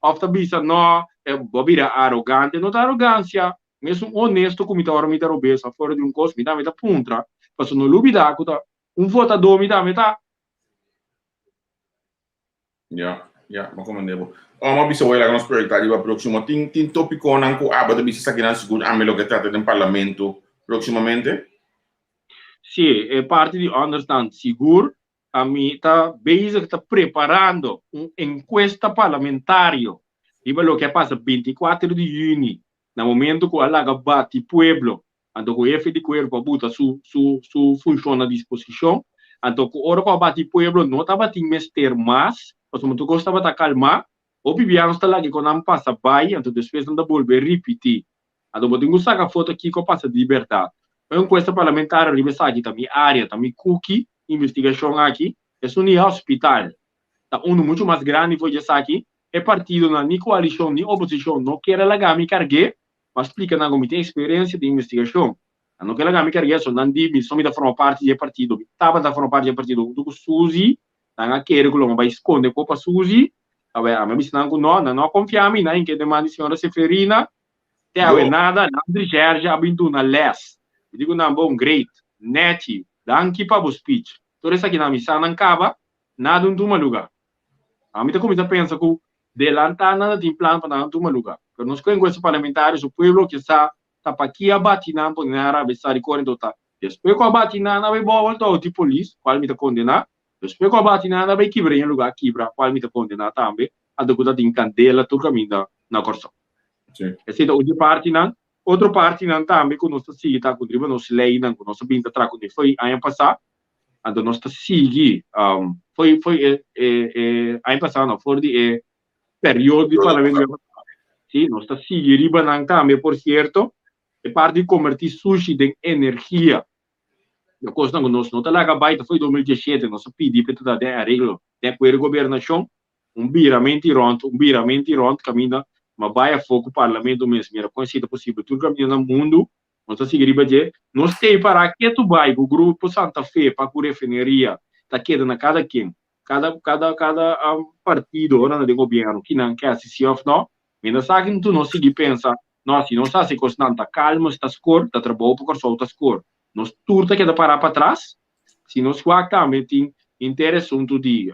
Ofta bisa no bobira arrogante, não tá arrogância, mesmo honesto como tá ora mita robesa fora de costo, mita puntra, mas não lubida que tá votador mita. Ya, makomandebo. Uma bisa wala nos prioridade para próximo. Tem tópico nan ko aba da bisa sa ginan seguro amelo que trata do parlamento proximamente. Sim, é parte de understand seguro. A mim está está preparando encuesta parlamentario. E o que passa 24 de junho, no momento que ela bate pueblo, então o F de corpo bota su funciona à disposição, então que hora que bate pueblo não estava tem mester mais, mas o muito gostava de calmar, o bibiano está lá que quando não passa vai, então depois não dá volver repetir. Então eu tenho sacar foto aqui que passa de liberdade. A encuesta parlamentar arriba aqui também área, também cookie investigação aqui, é um hospital. Tá muito mais grande foi essa aqui, é partido na ni coalição ni oposição, não quer ela me carregar, mas explica na comitê experiência de investigação. Não quer ela me carregar, só não diz, só me dá forma parte do partido, estava da forma parte do partido, do Suzy, não quer que não vai esconder copa Suzy, a minha missão não confiamos em que demanda a senhora Seferina, tem nada, não de Gerja, abrindo na les. Eu digo não bom, great, net, danke para o speech. Toda essa aqui na missão não acaba, nada em um lugar. A mim também pensa que delantar nada tem plano para não um lugar. Porque nós conhecemos os parlamentares, o povo que está para aqui a batinar, para não arabesar e correndo tá. Depois que a batinar, não vai voltar ao tipo polícia, qual me está condenar. Depois que a batinar, não vai quebrar em lugar quebrar, qual me está condenar também. A documentação tem candela, tudo caminho na corção. Essa é outra parte não. Outra parte não também que nós estamos tá contribuindo nossa lei não, que nós estamos atrás quando foi ano passado. Então nós estamos seguindo, foi ano passado não, foi de período de parlamento. Sim, nós estamos seguindo riba não também, por certo, é parte de convertir sushi em energia. A coisa que nós não está lá baita foi 2017, nós pedimos para dar arreglo, tem que a governação, viramento ironto, caminha. Mas vai a foco parlamento mesmo, era conhecido possível, tudo caminho no mundo, nós seguimos de nós temos para que tu vai, o grupo Santa Fé, para a refineria, está quedando na cada partido, ora no governo, que não quer se off não, mas sabe que tu não segue pensa, nós se não sabe se constante calma, está escuro, está trabalhando porque só está escuro, nós turta que dá parar para trás, se nós também tem interessante de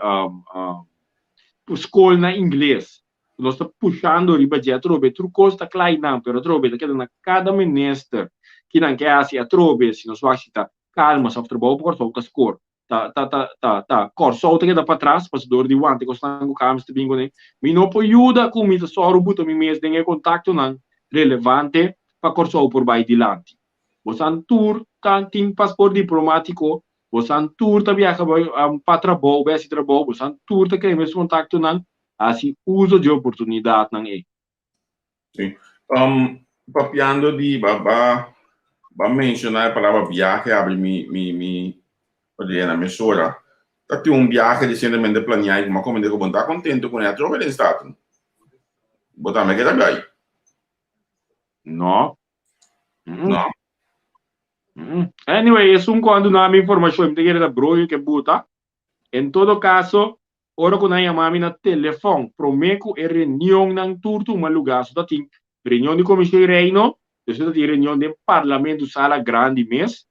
escola na inglês. Nós estamos puxando riba de atrobe, trucos está claro não, pero atrobe, que na cada ministro que não quer assim atrobe, se nós vamos estar calma, só trabalho por só está escuro, cor só que dá para trás, passador de guante, constando com está bingo né, me não pode ajudar com isso só rubuto me mesmo tem contato não relevante para cor só por vai dilante. Você tour tem passaporte diplomático, você tour tá viaja para trabalho, esse trabalho, você tour tá quer mesmo contato não assim uso de oportunidade ng Sim. Papiando di ba mencionar a palavra viaje, abre mi poderia na mesura. Tá tem viaje recentemente planeado, mas como eu não tá contento com ele, trova ele estado. Botar me queda bem. No. Não. Anyway, es quando não há informação, me tem que dar bro que buta. Em todo caso, ora ko na yamami na telefone, promeco e reunião ng turto uma lugar, so dating reunião de comissão reino, so dating reunião de parlamento sala grande mes.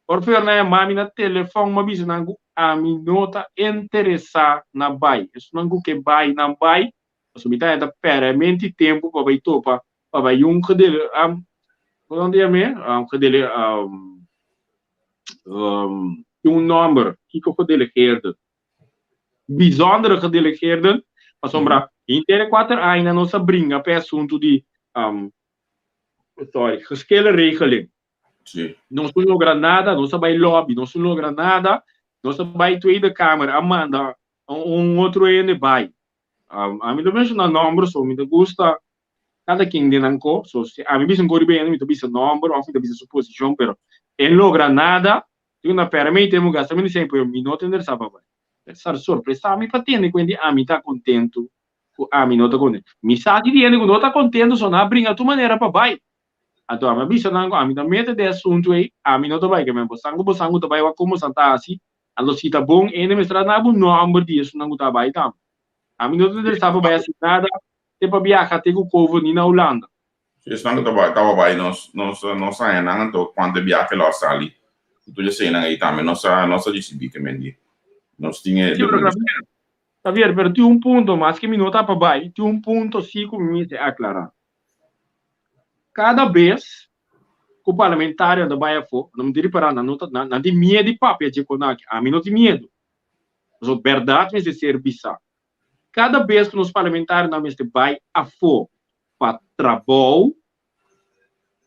Or fer na yamami na telefone, mabisa nangu ami nota interessa na bai. Isso nangu que bai na bai, so mita enta peramenti tempo para bai topa, para bai yung kadele como dia me, kadele yung number, kiko kadele herde. Bijzondere gedelegeerden, maar sombra intere 4 anos na nossa brinca para assunto de geskele regeling. Sim. Não se logra nada, não se vai lobby, não se logra nada, não se vai Tweede Kamer, Amanda, outro ene vai. A mim também não número, so me gusta cada quem de nanco, so a mim bisa ngori bem, me bisa número, a mim bisa suposição, pero en logra nada, eu na pera me temo gasta, me sempre eu me não entender sabe vai. Essere sorpresa, mi patente, quindi mi sta contento, mi non sta contento. Mi sa di dire che non sta contento, sono a brinca a tua maniera per vai. Allora, mi bisa nango, mi da mette de assunto e mi non vai che me bosango to vai wa como santasi, allo sita bom e ne mi strada na bu number di eso nango ta vai tam. Mi non te sabe vai assinada, te pa viaja te ku covo ni na Holanda. Isso não tava vai nós sai não tô quando viaje lá sali. Tu já sei não aí também nossa DCB que mendi. Nós tinha Javier, pero tem ponto mais que me nota para baixo, tem ponto sim que me se aclarar. Cada vez que o parlamentário da Bahia for, não me diria para não tem medo de papel de conac, a mim não tem medo. Mas a verdade é ser bizarro. Cada vez que os parlamentares na mesa de Bahia for para trabalho,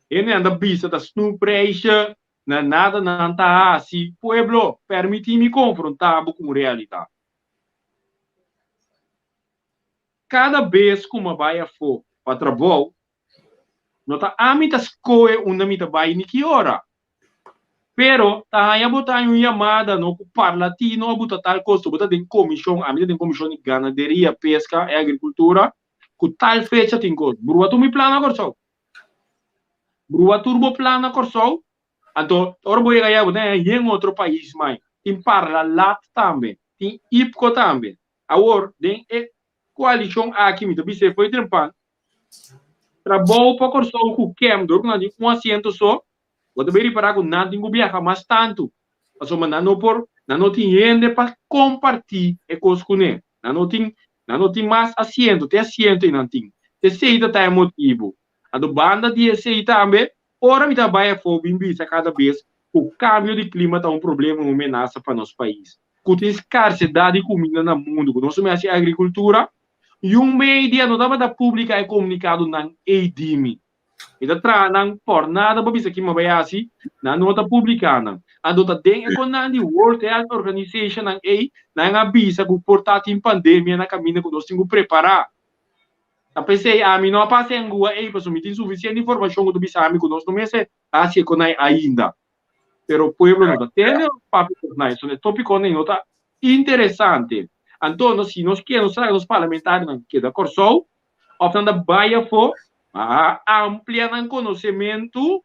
ele anda bisa da snupreisha, na nada não tá assim, pueblo, permite-me confrontar com a realidade. Cada vez que uma baia for para trabalho, nota a mita escolhe uma mita baia ni que hora. Pero tá aí botar uma chamada no parlatino, botar tal coisa, botar tem comissão, a mita tem comissão de ganaderia, pesca e agricultura, com tal fecha tem coisa. Brua tu me plana corso. Brua turbo plana corso. Então, ora vou ganhar, né? Em outro país, mais tem Parmalat também, tem IPCO também. Agora, tem coalição aqui, me também se foi trempando. Trabalho para corção com quem, dor com um assento só. Vou também reparar que não tem que viajar mais tanto. Mas não tem gente para compartilhar coisas com ele. Não tem mais assento, tem assento e não tem. Tem seita tá motivo. A do banda de seita também. Ora, me trabalha fogo em vista cada vez o câmbio de clima está problema, uma ameaça para nosso país. Com a escassidade de comida no mundo, com nossa agricultura, e meio não dava da pública é comunicado na EIDIMI. Então, não por nada, para isso aqui, mas vai assim, na nota publicada. A nota tem com a World Health Organization, na avisa que o portátil em pandemia, na caminho que nós temos que preparar. Eu pensei, mim não passa em rua, para submeter suficiente informação que tu bisa amigo nós não me sei assim com ainda. Pero o povo não tem papel na isso, é tópico nem nota interessante. Então, se nós queremos trazer os parlamentares que da Corsol, optando baia for ampliar o conhecimento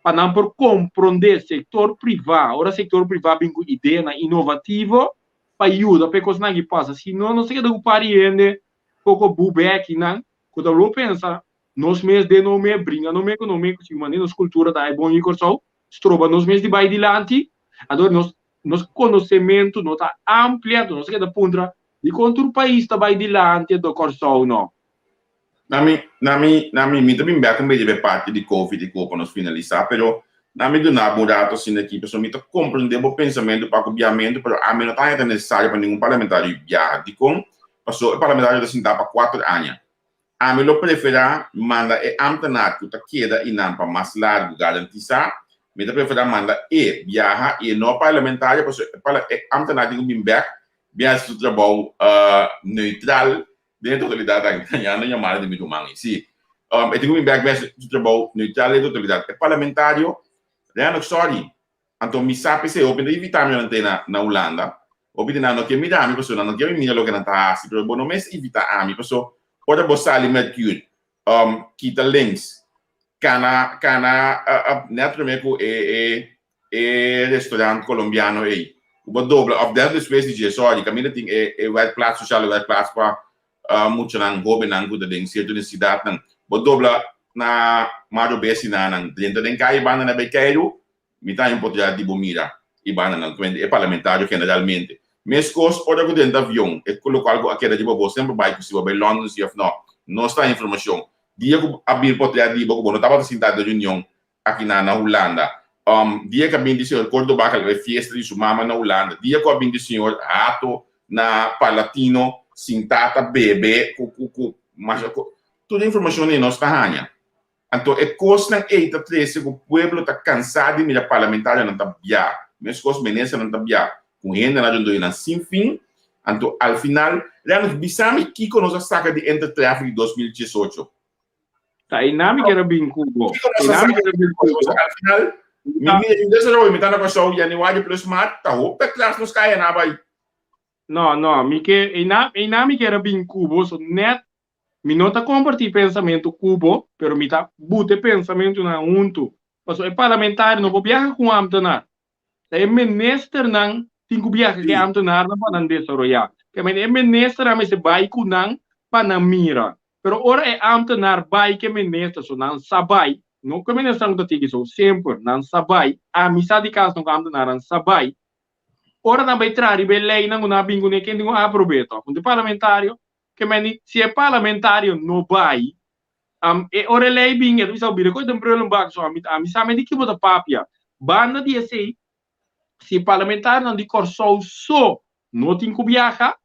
para não por compreender setor privado. Ora, setor privado tem ideia inovativa para ajudar para coisas que passa. Se não sei que do pariente pouco bubeck não. Quando eu penso, nós mesmos de nome brinca, não me econômico, se maneira nossa cultura da é bom e corsol, trova nós mesmos de vai adiante, agora nos conhecimento não está ampliado, não sei que da punta de quanto o país está vai adiante do corsol não. Na mi também bem que meio de parte de Covid que para nos finalizar, pero na mi do na mudado assim aqui, pessoal, me tá compreender o pensamento para o viamento, pero a mim não tá necessário para nenhum parlamentário viajar, de com passou o parlamentário da cidade para 4 anos. A mim, eu prefiro mandar ambtenaar que queda e não para mais largo garantizar. Eu prefiro mandar viajar e não parlamentário, para ambtenaar que vem back, viajar do trabalho neutral, dentro da totalidade italiana chamada de Mitumang. Sim. Eu tenho um background de trabalho no Itália da totalidade. É parlamentário, não sorry. Então, me sabe se eu pedi evitar minha antena na Holanda. Eu pedi não que me dá a minha pessoa, não que me mira logo na taça, mas não me evitar a minha pessoa. Ora bossa ali Mercure, kita links, kana naturalmente restaurante colombiano aí. O dobro of that space de sorry, caminho tem white class social, white class para muito nang gobe nang kuda ding certa necessidade nang o dobro na maro besi na nang dentro den kai bana na bequeiro, me tá importante de bomira e bana nang é parlamentário generalmente. Mescos ora que dentro avião, é colocar algo aqui de bobo sempre vai que se vai London se of não está informação. Dia que abrir oportunidade de bobo não estava sentado de reunião aqui na Holanda. Dia que abrir senhor Córdoba que é festa de sua mama na Holanda. Dia que abrir senhor Rato na Palatino sentata bebê mas toda a informação não está ganha. Então é coisa na eita três que o povo está cansado de mirar parlamentar não está bia. Mescos menesa não está bia. Com ele na junto na sem fim. Então, ao final, nós bisamos que nos saca de entre-tráfico de 2018. Tá, inami que era bem cubo. Inami que era bem cubo. Al final, me tá na questão de aniwadi plus mat, tá o classe nos caia na vai. Não, inami que era bem cubo, so net, me não tá compartilhando pensamento cubo, pero me tá bute pensamento na unto. Mas é parlamentar, não vou viajar com amtanar. É minister não tinha viajar que amtanar na para desarrollar. Que é minister a me se vai com não para mira. Pero ora é amtanar vai que minister so não sabai. Não que minister não tem que so sempre não sabai. A misa de caso não amtanar não sabai. Ora na vai trari lei não na bingo ne quem não aproveita. Um parlamentário que se é parlamentário não vai. Ora lei bingo, tu sabe que tem problema baixo a misa me de que bota papia. Banda de sei se parlamentar não de corso só não tem que viajar,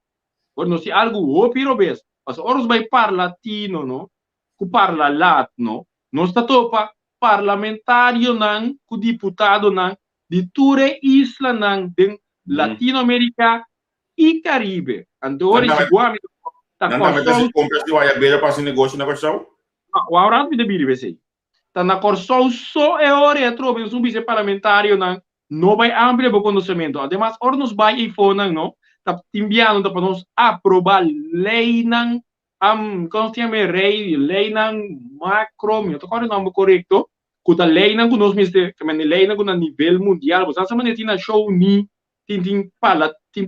ou não se algo o pirobes, mas oros vai latino, não, que parla latino, não está topa parlamentário não, que deputado não, de ture isla não, de Latinoamérica e Caribe. Então ora se guami tá corso compra se vai abrir para esse negócio na corso. O aurado de biri bese. Tá na corso só é hora é trobe um vice parlamentário não vai ampliar o conhecimento. Además, nos vai e fona, não? Tá enviando para nós aprovar lei não, como se chama lei não macro, eu tô com o nome correto, que a lei não que nós mesmo, que lei não na nível mundial, você sabe que tem show ni, tem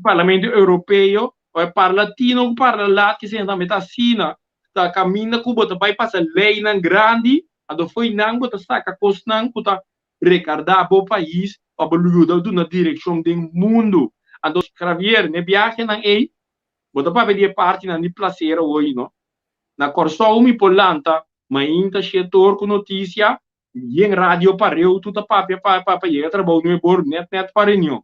parlamento europeu, ou parlatino, parla que se anda metacina, tá caminha Cuba, tá vai passar lei não grande, ado foi não, tá saca coisa não, tá recardar o país para ajudar na direção do mundo. Então, Javier, ne viaje na ei, bota para pedir parte na ni placer hoje, não? Na corso mi polanta, mas ainda setor com notícia, e em rádio para eu tudo para ir trabalhar no bor net para reunião.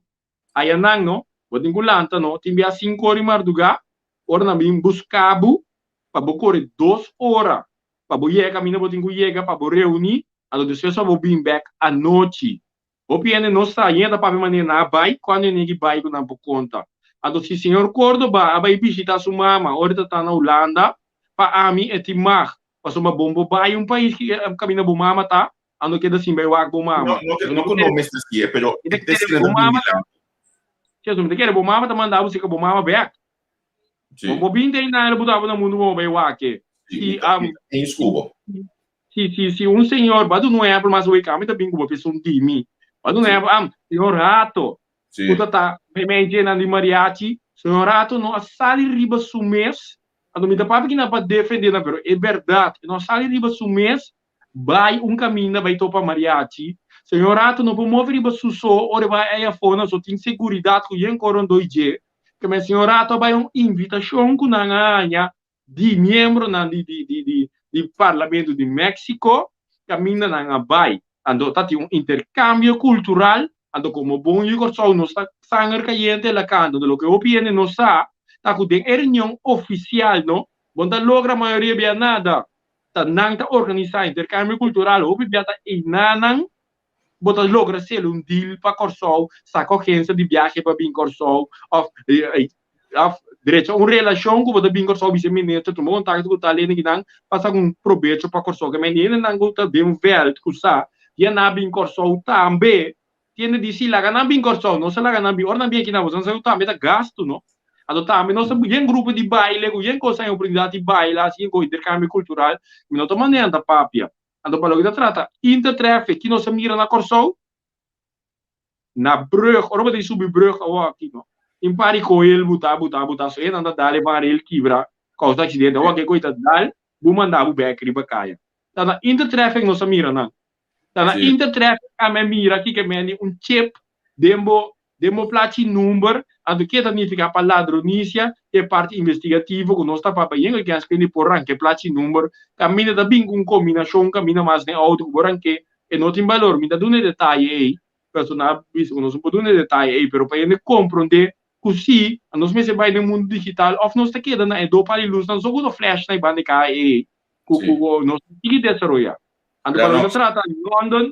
Aí não, bota engulanta não, tem via 5 horas marduga, ora na bim buscabo, para correr 2 horas, para boiar caminho bota engulhega para reunir, então depois eu vou vir back à noite. O piano não sai da para maneira vai quando ninguém vai com não por conta. Então se senhor Córdoba vai visitar sua mama, ora está na Holanda, para a mim é timar, para uma bomba vai país que caminha por mama tá, ando que assim vai o mama. Não conheço isso, pero se quer mama tá mandar você que mama back. O bem tem na era botar no mundo vai o aqui. E em escubo. Se um senhor, bado não é para mais o caminho também como pessoa de mim. Bado não é senhor Rato. Puta tá, me na de mariachi, senhor Rato não sai riba su mês. Ando me dá para que não para defender na pero é verdade, não sai riba su mês, vai caminho vai topa mariachi. Senhor Rato não promove riba su so, ora vai aí a fona, só tem segurança que em coron 2G. Que mas senhor Rato vai invitação com na ganha de membro na de parlamento de México, caminha na vai. Ando tá tem intercâmbio cultural, ando como bom e corso não está sangue caliente la canto de lo que opinione não sa, tá com de reunião oficial, não? Bonda logra a maioria bia nada. Tá não tá organizar intercâmbio cultural, o bia tá inanan, bota logra ser deal para corso, saco agência de viagem para vir corso, of direito uma relação com o bem corso bisa ministro tu monta que tá ali nang passa com proveito para corso que menina nang tá bem velho que sa e na bem corso também tiene de si la na bem corso não se la na bem orna bem aqui na você não também tá gasto não adotar também não sabe um grupo de baile com um coisa em oportunidade de baile assim com intercâmbio cultural não outra maneira da papia ando para logo trata intertraffic que não se mira na corso na brug ora de subir brug aqui não in pari coel buta so en anda dale para ele quebra causa acidente o que coita dal bu mandar bu back riba caia tá na intertraffic não se mira não tá na intertraffic a me mira aqui que me um chip demo plati number ando que significa para ladronícia e parte investigativa que nós está para bem que as que por ranque plati number caminha da bem com combinação caminha mais nem auto por ranque e não tem valor me dá um detalhe aí personal isso não se pode um detalhe aí pero para ele compreender così nós mesmo vai no mundo digital of nós está queda na do para luz não só com flash na banda cá e nós tem que desarrollar ando para nós trata London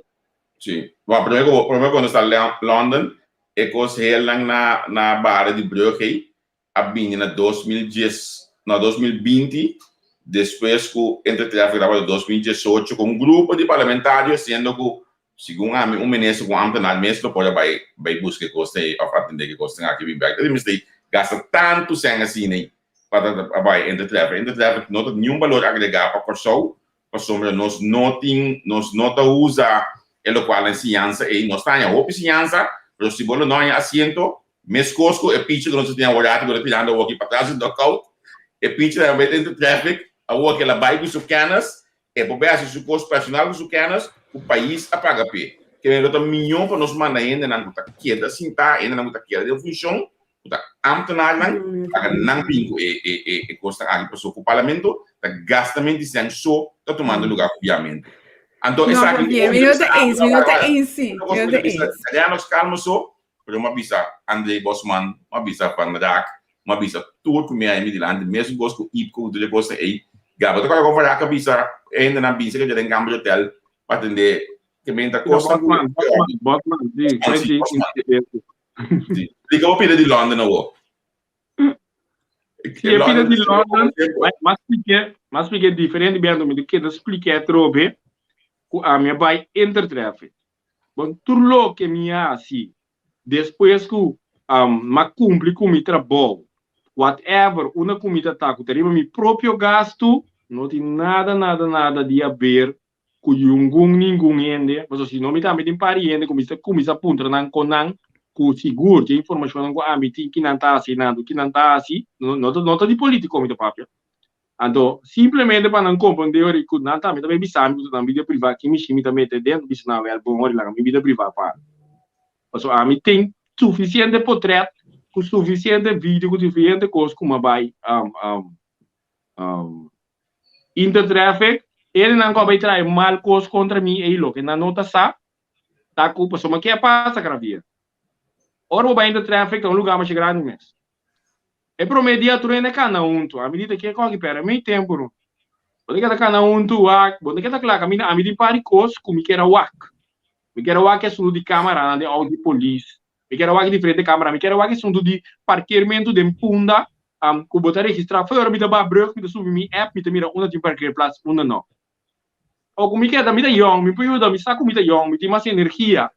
sim bom primeiro quando está London é coisa lang na barra de Brugge a bem na 2010 na 2020 depois que entre trabalho de 2018 com um grupo de parlamentares sendo que segundo um ministro com ambtenaar mesmo pode vai buscar coisa ou atender que coisa aqui bem back ele me gasta tanto sem assim nem para vai entre traffic não tem nenhum valor agregado para corso para sombra nós não usa ele qual é ciência e nós está em ciência pero se você não é assento mesmo coisa é pitch que nós tem olhado agora tirando o aqui para trás do carro é pitch da vai entre traffic a o que ela vai com os canas é por base do custo personal dos canas o país apaga p que é outro milhão para nós mandar ainda não está queda assim tá ainda não está queda de função tá ambtenaar não pingo e costa ali para o parlamento tá gastamente sem só tá tomando lugar obviamente então essa aqui nós calma só para uma visa André Bosman uma visa Van Raak uma visa tudo que me aí de lá mesmo gosto ipco de gosto aí gaba tô com a visa visa ainda na visa que já tem campo de hotel para atender que me está costa Botman liga o pila de London ou que pila de London mas porque diferente bem do que nos expliquei trobe a minha vai intertraffic bom turlo que minha assim depois que ma cumpre com meu trabalho whatever uma comida tá com teria meu próprio gasto não tem nada de a ver com ninguém ende mas se não me também tem pariente como isso punta nan conan com seguro de informação com a mim que não tá assinando que não tá assim não tá de político como papo então simplesmente para não compreender que não tá também bisa que na vida privada que me também tem dentro bisa na é bom hora lá minha vida privada para mas a mim tem suficiente portrait com suficiente vídeo com suficiente coisa como vai intertraffic ele não vai trazer mal coisa contra mim aí lo que na nota sa tá culpa só que passa gravia ora o intertraffic é um lugar mais grande mesmo é promedia tu ainda cana unto a medida que corre pera meio tempo não pode que cana unto wak pode que tá claro caminha a medida pari coisa como que era wak é só de câmera de áudio polícia me quero aqui de frente à câmera me quero aqui são de parqueamento de punda que botar registrar foi me dá brug me subir mi app me mira uma de parquear place uma não ou como que é da me dá young me põe da me saco me dá young me tem mais energia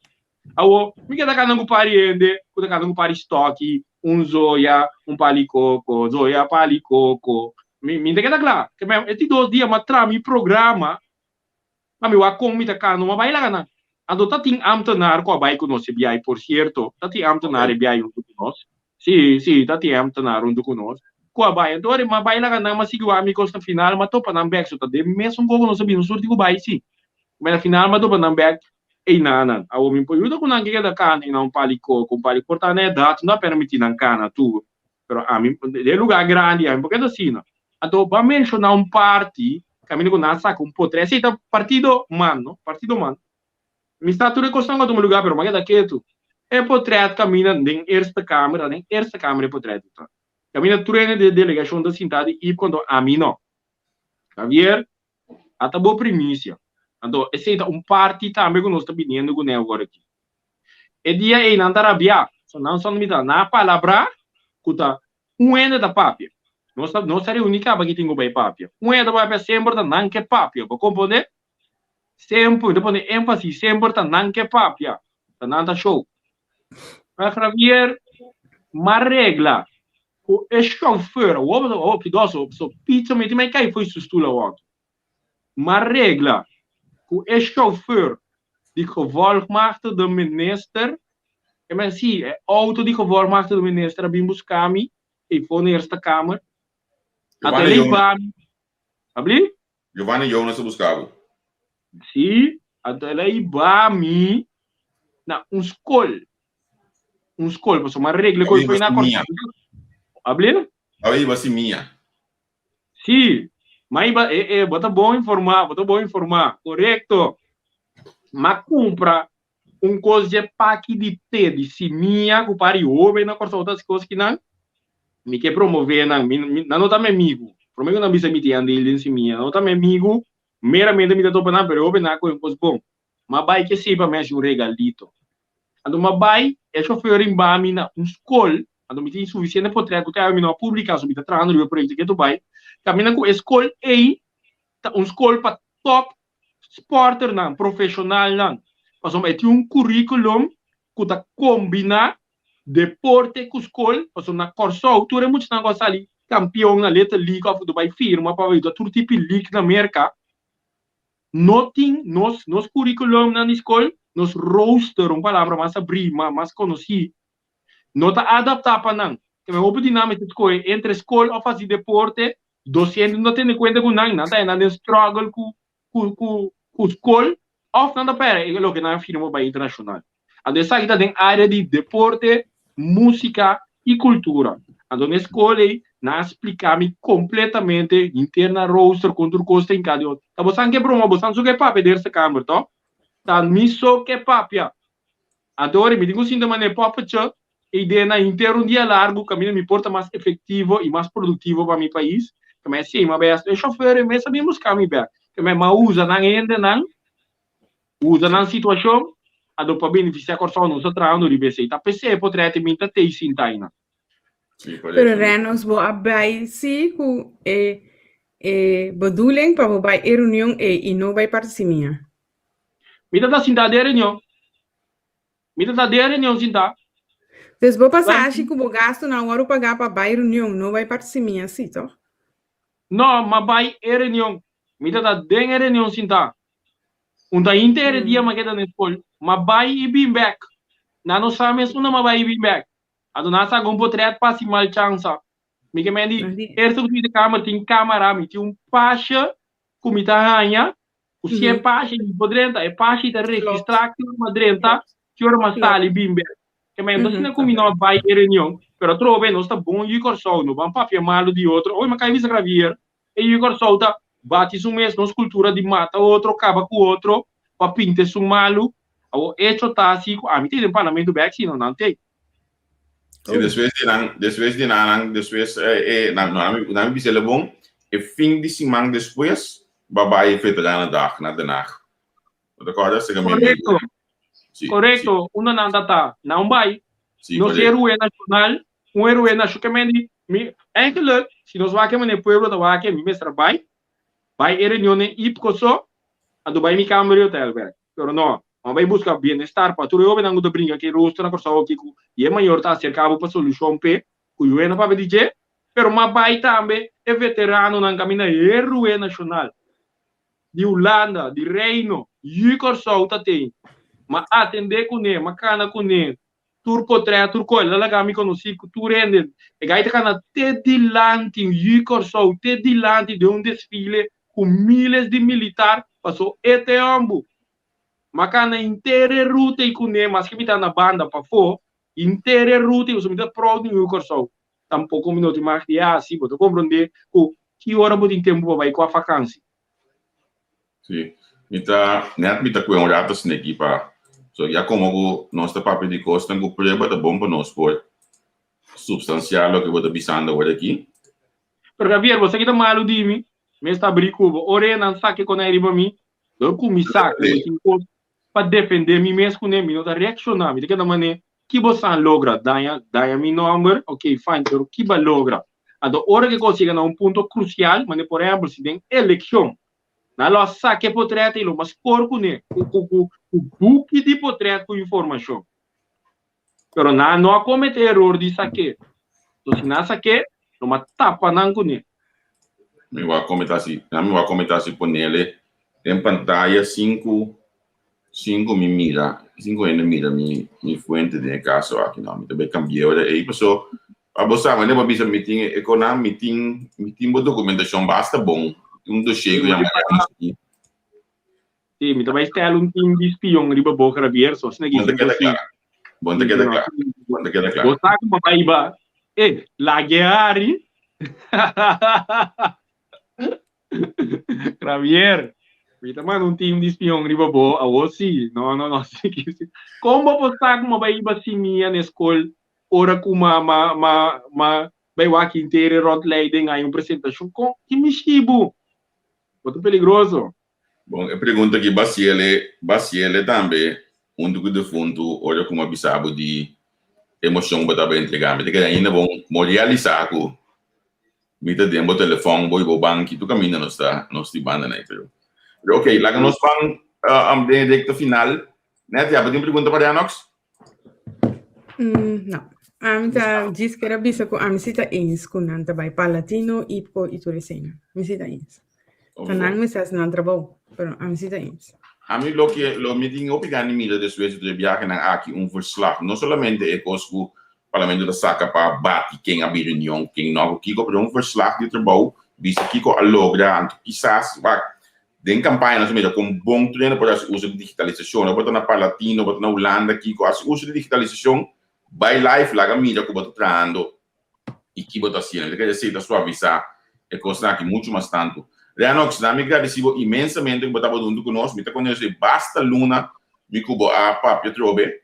ou me quero cá não pariende quando cá não pari estoque zoia palicoco zoia palicoco me tem que dar claro que esses 2 dias mas trami programa mas me vai com me tá cá não vai lá não ando tá tem ambtenaar com a vai conosco BI por certo tá tem ambtenaar BI junto conosco sim tá tem ambtenaar junto conosco com a vai então mas vai lá não mas sigo amigos no final mas topa não back so tá de mesmo como nós sabemos surti com vai sim mas no final mas topa não back ei não a homem põe junto com ninguém que da cana e não palico com palico tá né dá não permitir na cana tu pero a mim de lugar grande a porque assim não então para mencionar party caminho com nasa com potre se tá partido mano mi sta tudo costando a um lugar pero mas daqui tu é portrait caminha nem erste câmera é portrait tá caminha treino de delegação da cidade e quando a mim não Javier até boa primícia então esse é party também que nós está pedindo com ele agora aqui e dia aí não tá rabia só não me dá na palavra cuta ende da papia. Não seria a única que tenho bem papia. Ende da papia sempre tá não que papia. Para compreender? Sempre, depois de ênfase, sempre tá não que papia. Tá não tá show. Para Javier, uma regra. O chauffeur, o que dá so pizza, mas quem foi sustula o outro. Uma regra. O chauffeur die gevolg maakte de minister. E men zie, é auto die gevolg maakte de minister, bem buscar me, e foi na Eerste Kamer. Até ele vai, abri? Giovanni Jonas buscava. Sim, até ele vai me na escola, porque uma regra que foi na corte. Abri? Aí vai minha. Sim, mas bota bom informar, correto. Mas compra coisa de pack de té de simia que pare homem na corta outras coisas que não me quer promover não tá meu amigo prometo não bisa me tem andele em simia não tá meu amigo meramente me dá topa na pero homem na coisa bom mas vai que se para mais um regalito ando mas vai é chofer em bami na escola ando me tem suficiente para trazer que a mim não publicar sobre trabalhando no projeto que tu vai caminha com escola e escola para top sporter não profissional não. Mas tem currículum que tá combina deporte com escola, mas na corso altura muitos não gostam ali campeão na letra liga of Dubai firma para ver todo tipo de liga na América. Nothing nos currículum na escola, nos roster, uma palavra mais abrir, mais conhecido. Não tá adaptado para não. Que me vou dinâmica escola entre escola ou fazer deporte, 200 não tem conta com não tá na struggle com escola. Of nada pera, é o que nós firma para internacional. A dessa aqui tem área de deporte, música e cultura. A na escola nós explicamos completamente interna roster contra o custo em cada outro. Tá você que promo, você não quer papel dessa câmera, tá? Tá miso que papel. Adoro, me digo assim de maneira papel, e ideia na inteiro dia largo, caminho me porta mais efetivo e mais produtivo para meu país. Que me assim, mas é chofer, me sabe buscar me bem. Que me usa na ainda não usa na situação a do para beneficiar a não se trabalhando de BC tá PC poderia ter muita teia sintaina pero renos bo abai si ku bedoeling para bij reunião e não vai participar. Mita da sinta de reunião sinta Então vou passar acho que o gasto na hora pagar para bij reunião não vai participar assim, tá? não mas vai reunião mita da den reunião sinta da inteira dia mas que da escola mas vai e bem back na não sabe mesmo não mas vai e bem back a dona sa gombo tret passi mal chance me que me di erso que de câmera tem câmera me tem pasha comita ranha o se é pasha de podrenta é pasha de registrar que uma drenta que ora mas sali bem back que me então se comi não vai reunião pero trove não está bom e corso não vamos papel malo de outro oi mas cai visa gravier e corso tá bate um mês nos cultura de mata outro acaba com outro para pintar um malo o hecho tá assim a mim tem parlamento back sim não tem Sim, después de nada, después não me sei bom e fim de semana depois babai feito lá na dag na danach recorda se correto correto uma não tá não vai não ser herói nacional herói nacional que é que se nós vamos no pueblo da vaca me mestra vai reunião e coso a do vai me câmera hotel velho pero não vai buscar bem-estar para tudo eu venho do brinca que rosto na corso aqui e é maior tá cercado para solução p o eu não para dizer pero mas vai também é veterano na caminha herói nacional de Holanda de Reino e corso tá tem mas atender com ele mas cana com ele turco lá lá me conheci que tu rende e gaita cana te dilante e corso te dilante de desfile com milhares de militar passou ete ambu Makana inteira ruta e com mas que me tá na banda para fora inteira ruta e os me dá pronto no corso tampouco minuto mais de assim você compreender que hora muito tempo vai com a vacância sim então net me tá com um rato assim aqui para so já como nós tá papel de costa com problema tá bom para nós por substancial o que vou tá bisando agora aqui pero Javier você que tá malo de mim me está brincando ore não sabe que quando ele para mim eu comi saco para defender mim mesmo com ele não tá reaccionando de que maneira que você logra, dá mi número, ok, fine, pero que vai logra. Então, hora que consiga um ponto crucial, mas por exemplo, se tem eleição, na lo saque portreto e lo mas porco né, o book de portreto com informação. Pero não comete erro de saque. Então, se não saque, lo mas tapa não com né. Me voy a comentar si ponerle en pantalla 5 me mira, 5 ainda mira mi fuente de caso aqui não, me também cambiei ahora aí passou a você mas lembra bisa meeting meeting documentação basta bom dossiê que já aqui. Sim, me também está time de espião riba boca rabier, só se não Bom, queda claro. Você como vai ba? Lagueari. Javier, kita man time de espião riba bo, sim. Não. Como você como vai ba simia na escola, ora kuma vai aqui inteiro rot leiden aí apresentação com que mexibo. Muito perigoso. Bom, eu pergunto aqui Baciele também, do de fundo, olha como abisabo de emoção para bem entregar, mas que ainda vão realizar com mita tempo telefone, o banco, tu caminha não está banda né, pero ok, lá que nós vamos de recta final, né? Tem alguma pergunta para a Anox? Não. A mim diz que era bisa com a mim cita eens com nanta vai palatino e po iturecena. Me cita eens. Tanang me sas não trabalho, pero a mim cita eens. A mim lo me tinha opinião mira desde de viagem aqui verslag, não somente é cosco parlamento da saca para bater quem a reunião, quem não kiko, pero verslag de trabalho, bisa kiko a logra, quizás vai den campanha nós mesmo com bom treino para o uso de digitalização, botar na Palatino, botar na Holanda, kiko, o uso de digitalização by life lá a mídia que botar trando e que botar assim, ele quer dizer suavizar é coisa que muito mais tanto. Reanox, na me agradecido imensamente que botar junto conosco, me tá conhecendo basta luna, me cubo a papia trobe,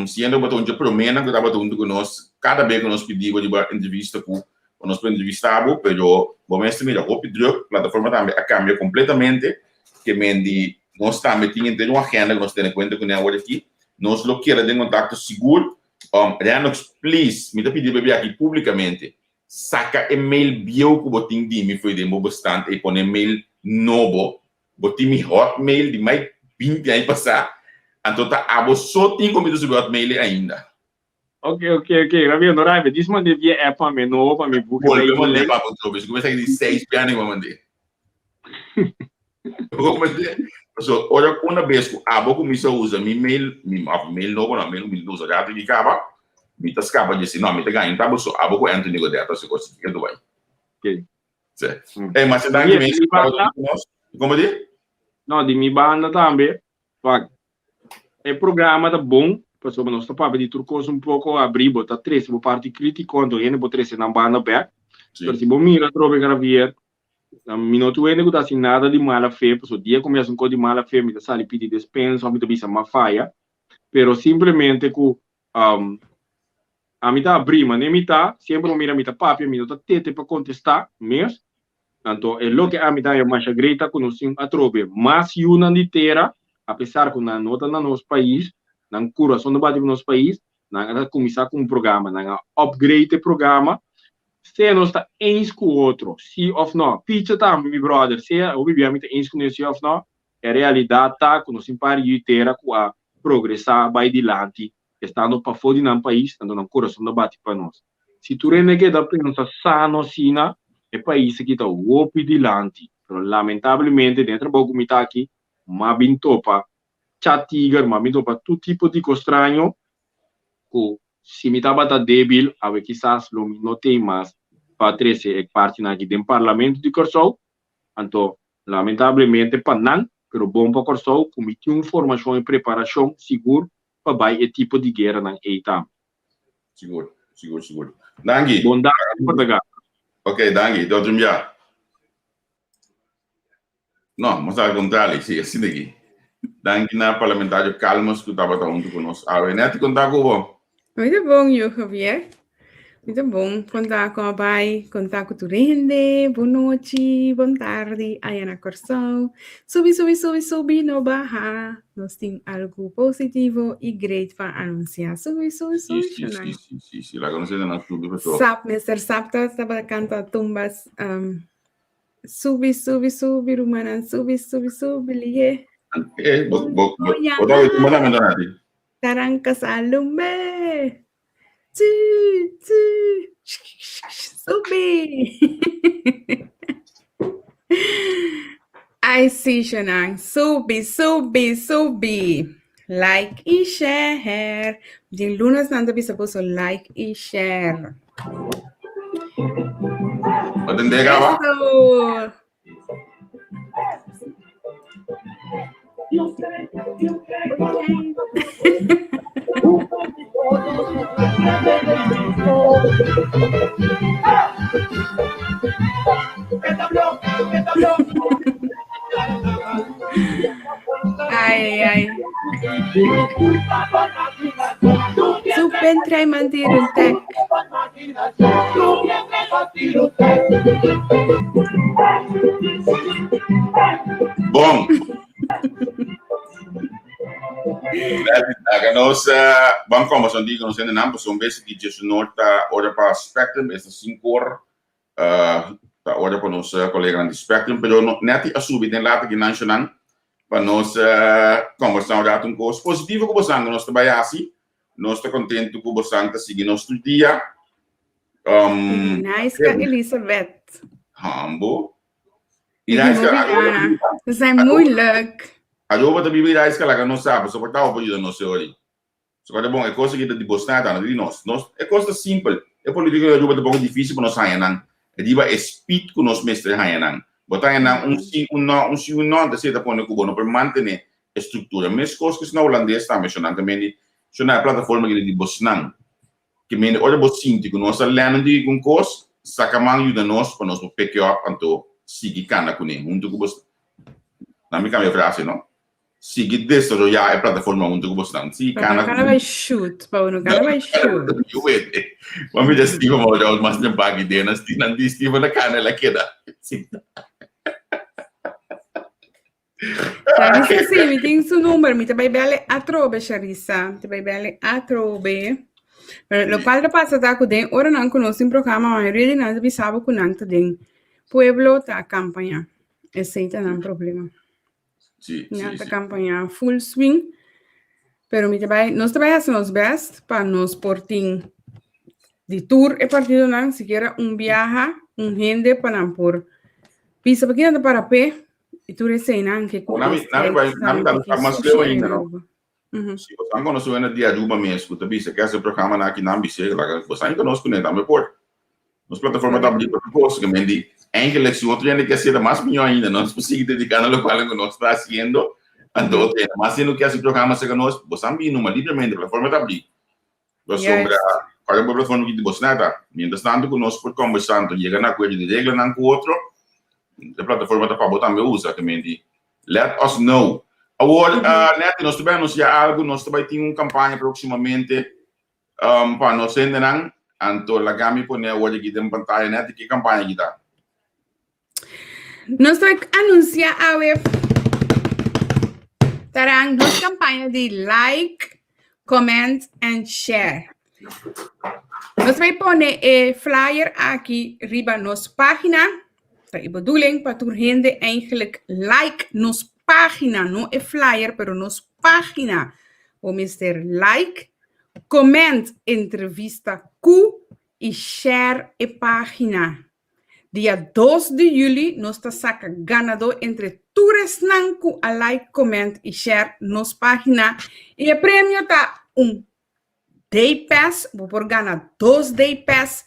sendo botar onde promena que tava junto conosco, cada vez que nós pedimos de entrevista com nós entrevistamos, pero vamos mira, o Pedro, plataforma também a cambia completamente, que mendi nós também temos uma agenda que nós temos conta com ela aqui, nós lo queira de contato seguro, Reanox, please, me tá pedindo bebê aqui publicamente, saca e-mail bio que botin de mim foi de bastante e põe e-mail novo, botin mi hotmail de mais 20 anos passar, então tá abo só tem como subir hotmail ainda. Ok. Ravi, não raiva. Diz mandei via app para mim, novo para mim. Volve mandar para o trobe. Começa a dizer 6 pianos para mandar. Eu comecei. Olha, uma vez que a boca começou a usar meu e-mail novo, não, meu usa já tem que acabar. Me tá escapa de assim, não, me tá ganhando, tá bom, a boca entra no negócio, se consegue, que tu vai. Ok. É, mas você dá aqui mesmo. Como diz? Não, de minha banda também. É programa tá bom. Pessoal, nós estamos de turcos pouco abrir, botar 3, vou parte crítica quando ele botar 3 na banda back. Então, se vou mirar, trobe gravier, na minuto ele não tá assim nada de mala fé, pessoal, dia começa com de mala fé, me dá sali pedir despensa, me dá bisa uma falha, pero simplesmente com a mim tá abrir, mas nem me tá, sempre mira me tá papi, me tá tete para contestar, mesmo. Então, é lo que a mim tá é mais grita com nós a trobe, mas uma inteira, apesar que na nota na nosso país nang curação do bate no nosso país, nang começar com programa, nang upgrade o programa, se nós está ens com o outro, se ou não, pitch também, meu brother, se o obviamente ens com esse ou não, é realidade tá com nós impari inteira com a progressar vai dilante, estando para fora do país, estando na curação do bate para nós. Se tu renega da pensa sano sina, é país que está o dilante, pero lamentavelmente dentro do comitê aqui, mas bem topa chatigar, mas me para todo tipo de estranho, que se me estava débil, a quizás lo não tem mais para trazer parte aqui do parlamento de Corsol, então lamentavelmente para não, pero bom para Corsol, como tinha informação e preparação seguro para vai esse tipo de guerra na EITAM. Seguro. Dangi. Bondade para Ok, Dangi, doutor já. Não, mas ao contrário, sim, assim daqui. Dangi na parlamentário Calmas que estava junto conosco. Ah, né? Te contar com o Muito bom, eu, Javier. Muito bom contar com a pai, contar com o Turende, boa noite, boa tarde, Ayana Corsão. Subi, no barra. Nós temos algo positivo e great para anunciar. Subi, Xanai. Sì, la conoscete non subito, perciò. Mr. Sapta estava cantando tumbas. Subi, rumanan, subi, liye. Otago tumba namin donati. Tarang kasalume. Subi. I see, Shanang. Subi. Like e share. Din lunas nanda bisa puso like e share. Matindega ba? Eso. Ay. Super try mantirun tek. Bom. Nós vamos começar a nós ainda não passamos vez que Jesus norte hora para Spectrum esta 5 horas hora para nós colega de Spectrum, pero net a subir den later que não chegam para nós conversar um rato coisa positivo que você nós trabalha assim nós está contente com você que seguir nosso dia Nice Elizabeth. Hambo. Você é muito leuk. A roupa da Bíblia é que ela não sabe, só portar o pedido não sei hoje. Só que é bom, é coisa que de Boston tá, de nós é coisa simples. É política que a roupa é pouco difícil para nós Hayanan. É diva espírito que nós mestre Hayanan. Botar Hayanan não de certa ponto cubano para manter a estrutura. Mas coisas que na holandês está mencionando também, isso na plataforma que de Boston. Que me olha bocinho que nós lendo de um coisa, sacamang ajuda nós para nós pick up anto seguir cana com ele. Muito que você na minha caminho frase, não? Seguir desarrollar a plataforma muito que você não. Se cana vai shoot, Paulo, cana vai shoot. Eu vejo. Vamos ver se vamos olhar mais de bag de nas não distiva na cana ela queda. Sim. Charissa, sim, me tem seu número, me também bele atrobe, Charissa, também bele atrobe. Pero lo cual pasa ta kuden ora nan conosco un programa ma really nan bisabo kunanta den pueblo ta campaña. Ese tá nan problema. Sim. Nanta campaña full swing. Pero nós hacemos best para nos porting de tour e partido nan siquiera un viaje, un gente para por pisa pequena para pé e tu resenan que nami tá mais leu ainda, não? Se você não conhece o dia de uma mês, você bisa que esse programa na aqui não bisa, lá você não conhece nem também por. Nos plataformas da Bíblia para coisa que me diz, eigenlijk se outro dia quer ser mais melhor ainda, nós conseguimos dedicar no local que nós está fazendo, então mas se não quer esse programa se conosco, você não vem numa livremente plataforma da Bíblia. Você sobre a plataforma que você nada, mientras tanto conosco por conversando, chega na coisa de regra não com outro, a plataforma da Pabo também usa que me diz, let us know. Agora, Neto, nós também anunciar algo, nós também temos uma campanha proximamente para nós entenderem, então, a Gami põe hoje aqui na pantalla, Neto, que campanha que dá? Nós vamos anunciar a web tarang nossa campanha de like, comment and share. Nós vamos pôr o flyer aqui riba nossa página, para a bedoeling, para tu gente eigenlijk like nossa página, não é flyer, pero nos página. Vamos ter like, comment entrevista Q e share a página. Dia 2 de julho, nós está saca ganador entre todos nanku a like, comment e share nos página. E o prêmio tá day pass, vou por ganhar 2 day pass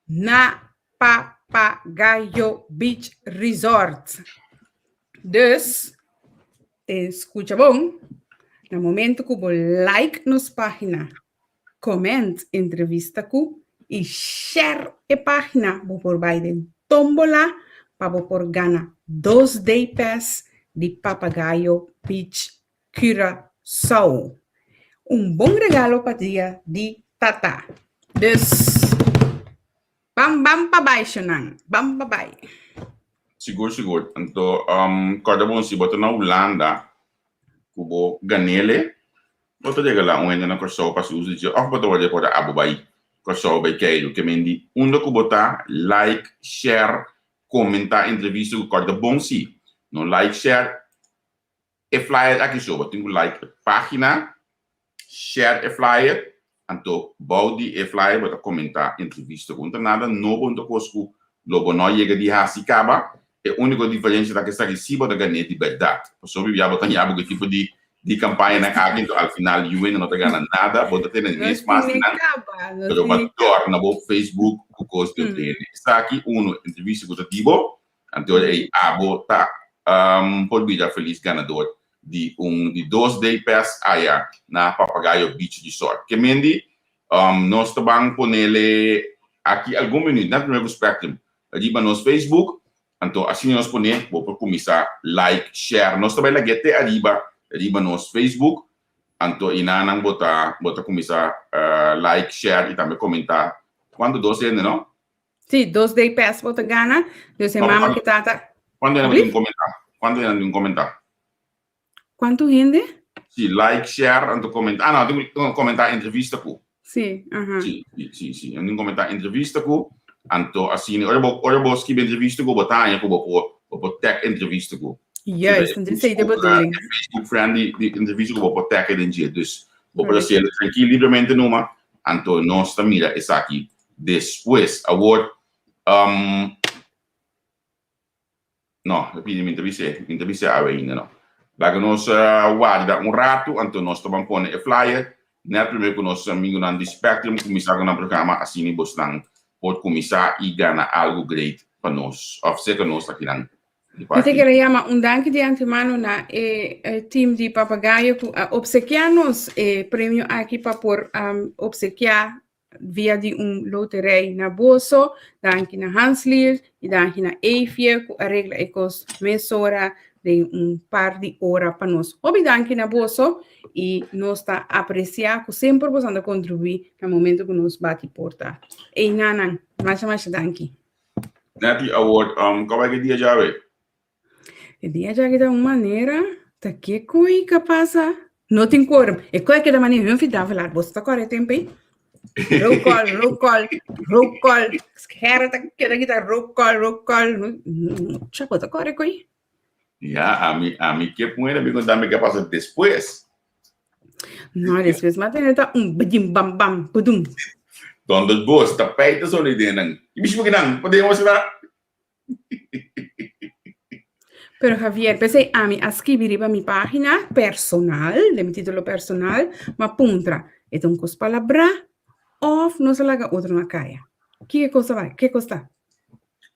na Papagayo Beach Resort. Dus escucha bom, no momento que você like nos página, comment entrevista ku e share a página, vou por Biden tombola para vou por gana 2 day pass de Papagayo Beach Curaçao. Bom regalo para dia de Tata. Dus Bam bam pa baixo nang. Bam pa bai. Siguro. Então, cada bom se bota na Holanda, kubo ganele, bota de lá onde na corso para uso de, bota olha para abubai, corso vai queiro que mendi, onde kubo tá like, share, comentar entrevista com cada bom se, no like, share, e flyer aqui só, bota like página, share e flyer, então baudi e flyer bota comentar entrevista com nada, no bom do cosco, logo não chega de hasicaba. A única diferença da que está recebendo da ganhar de verdade. Porque eu já botar que tipo de campanha na casa, então ao final o UN não está ganhando nada, bota ter nas mesmas mas não, mas torna o Facebook o custo dele. Está aqui entrevista executiva, então aí tá pode vir feliz ganador de 2 day pass aí na Papagaio Beach Resort. Que mendi nós também ponele aqui algum minuto na primeiro Spectrum, ali para nos Facebook. Então, assim nós podemos, vou começar like, share. Nós também lá até arriba nos Facebook. Então, e não botar começar like, share e também comentar. Quando 12 anos, não? Sim, 2 day pass bota gana. Eu sei mama que tá. Quando ainda não comentar? Quando ainda não comentar? Quanto rende? Sim, like, share, então comentar. Não, tem que comentar entrevista com. Sim, Sim. Eu não comentar entrevista com. Então, assim, olha vou escrever entrevista com botar, eu vou tag entrevista com. Yes, então sei de bedoeling. Facebook friend de entrevista com vou tag em dia, dus vou ser tranquilo livremente numa. Então, nós também está aqui depois award não, repito entrevista ainda não. Lá que nós guarda rato, então nós também põe a flyer, né, primeiro que nós amigos na Spectrum começar com o programa assim bostão pode começar e ganhar algo great para nós. Ou seja, nós aqui na eu queria chamar dank de antemano na team de Papagaio obsequiar-nos prêmio aqui para por obsequiar via de loteria na bolso, dank na Hanslier e dank na EFIA, que arregla ecos mesora de par de horas para nós. Dank na bolso e nós está apreciar que sempre possamos contribuir no momento que nos bate porta. E nanan, mais dank. Nati award, qual é que dia já é? O dia já que de uma maneira, tá que coisa passa, não tem cor. E qual é que da maneira eu fiz falar, você tá correto tempo aí? Roll call. Quero tá que tá roll call. Chapa tá correto aí? Já, a mim que põe me contar me que passa depois. Não, depois mas tá badim bam pudum. Donde boas tá peita só ali dentro. E bicho que não, podemos mostrar. Pero Javier, pensei a mim escrever para minha página personal, de meu título personal, mas puntra, então cos palavra of não se laga outro na caia. Que coisa vai? Que coisa?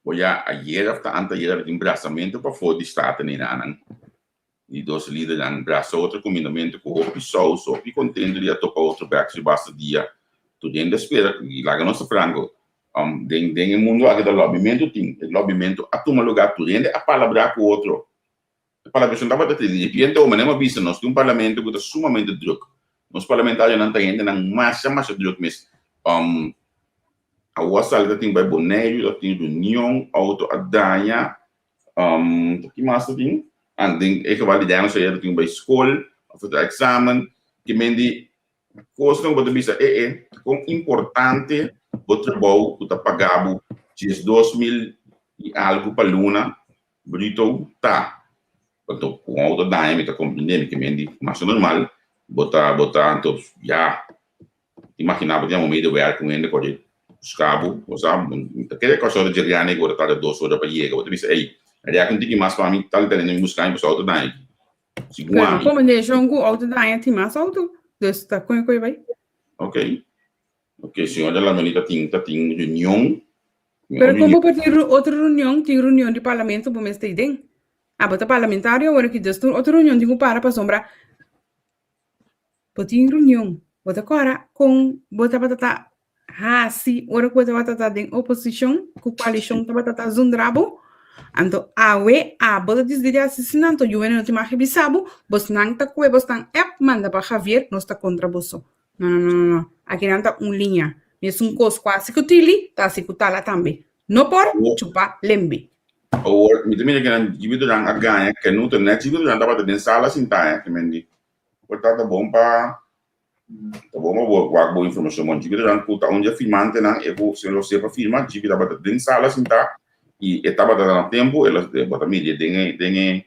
Olha, ayer anteayer de embraçamento para fora de estado nem nada. E dois líderes em braço outro combinamento com o pessoal, só que contendo de tocar outro back se basta dia. Tu dentro espera e lá nosso frango. Den mundo aqui do lobimento tem lobimento a tomar lugar tu dentro a palavra com o outro. A palavra não estava de repente o mané vista nós tem parlamento que está sumamente duro. Nos parlamentares não tem ainda mais duro mas a Wassal tem vai boneiro, tem reunião, auto adanha, que mais tem? Andem é que validar nós aí tem vai escola, fazer exame, que mendi coisa não pode bisa com importante o trabalho que está pagado de 2.000 e algo para luna, bonito tá. Então com auto adanha me tá compreendendo que mendi mais normal, botar então já imaginava de meio de ver com ele correto. Scabo, sabe? Aquele coisa de Geriane agora tá de 2 horas para chegar. Você diz, ei, ali é que mais para mim, tal tendo me buscar em pessoal do daí. Segundo, como de jogo auto daí tem mais auto, desta coisa vai. Ok, senhor da Lamanita tem reunião. Pero como para ter outra reunião, tem reunião de parlamento para mestre den. Bota parlamentário agora que desta outra reunião tem para sombra. Bota reunião, bota agora com bota batata sim, ora coisa vai estar em oposição, com coalição vai estar zundrabo, então bota dizer assassinato, eu não te mais bisabo, você não tá com você não manda para Javier, nós está contra você. Não, aqui não tá linha, Mesmo coisa quase que utili, tá se cutala também. Não por chupa lembe. Or mi também que gibi durang a ganha que não tem net gibi durang dapat den sala sinta que mendi. Portanto bom para tá bom boa informação mon gibi durang puta onde a firmante não é o se você para firmar gibi dapat den sala sinta e etapa da tempo ela bota mídia dengue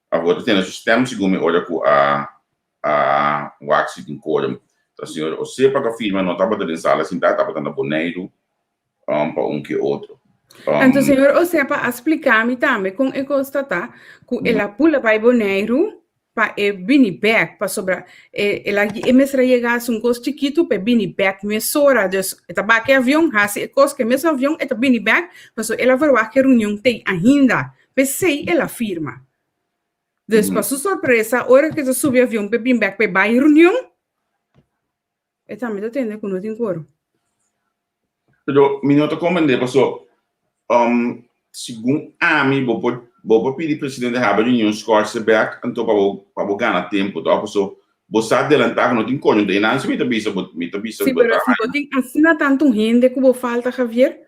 a volta tem o sistema segundo olha com a wax in quorum. Então senhor você para firma não tava den sala sinta tava dando boneiro para que outro. Então, senhor, o sea, para explicar-me também com o constatar que ela pula para o boneiro para vir back, para sobrar, ela mesmo chegar a coisa chiquito para vir back, mesora, dus, eta baque avião, hasi coisa que mesmo avião, eta vir back, para so ela vai que reunião tem ainda, para sei ela firma. Dus, para sua surpresa, hora que você sube avião para vir back, para vai reunião, e também tem que não tem coro. Pero minuto comandante passou segundo a mim vou pedir presidente da reunião Scorsese então para ganhar tempo tá passou você adelantar não tem como daí não se me tabisa sim, pero se você assina tanto gente que vou falta Javier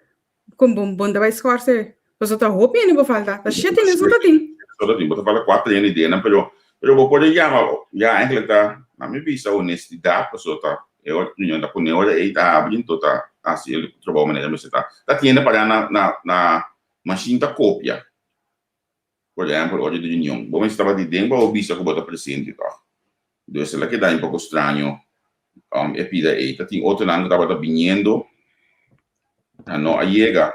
como bom vai Scorsese você tá hoping não vou falta tá cheio de isso tem só tem você fala 4 anos de ano pero vou poder já ainda tá na minha vista honestidade passou tá eu não da por hora aí tá abrindo tá assim ele trabalha maneira mas tá tendo para na machine da cópia por exemplo hoje de união bom estava de dentro ou vista que bota presente tá então isso é que dá um pouco estranho e pida aí tá tem outro ano estava vindo não chega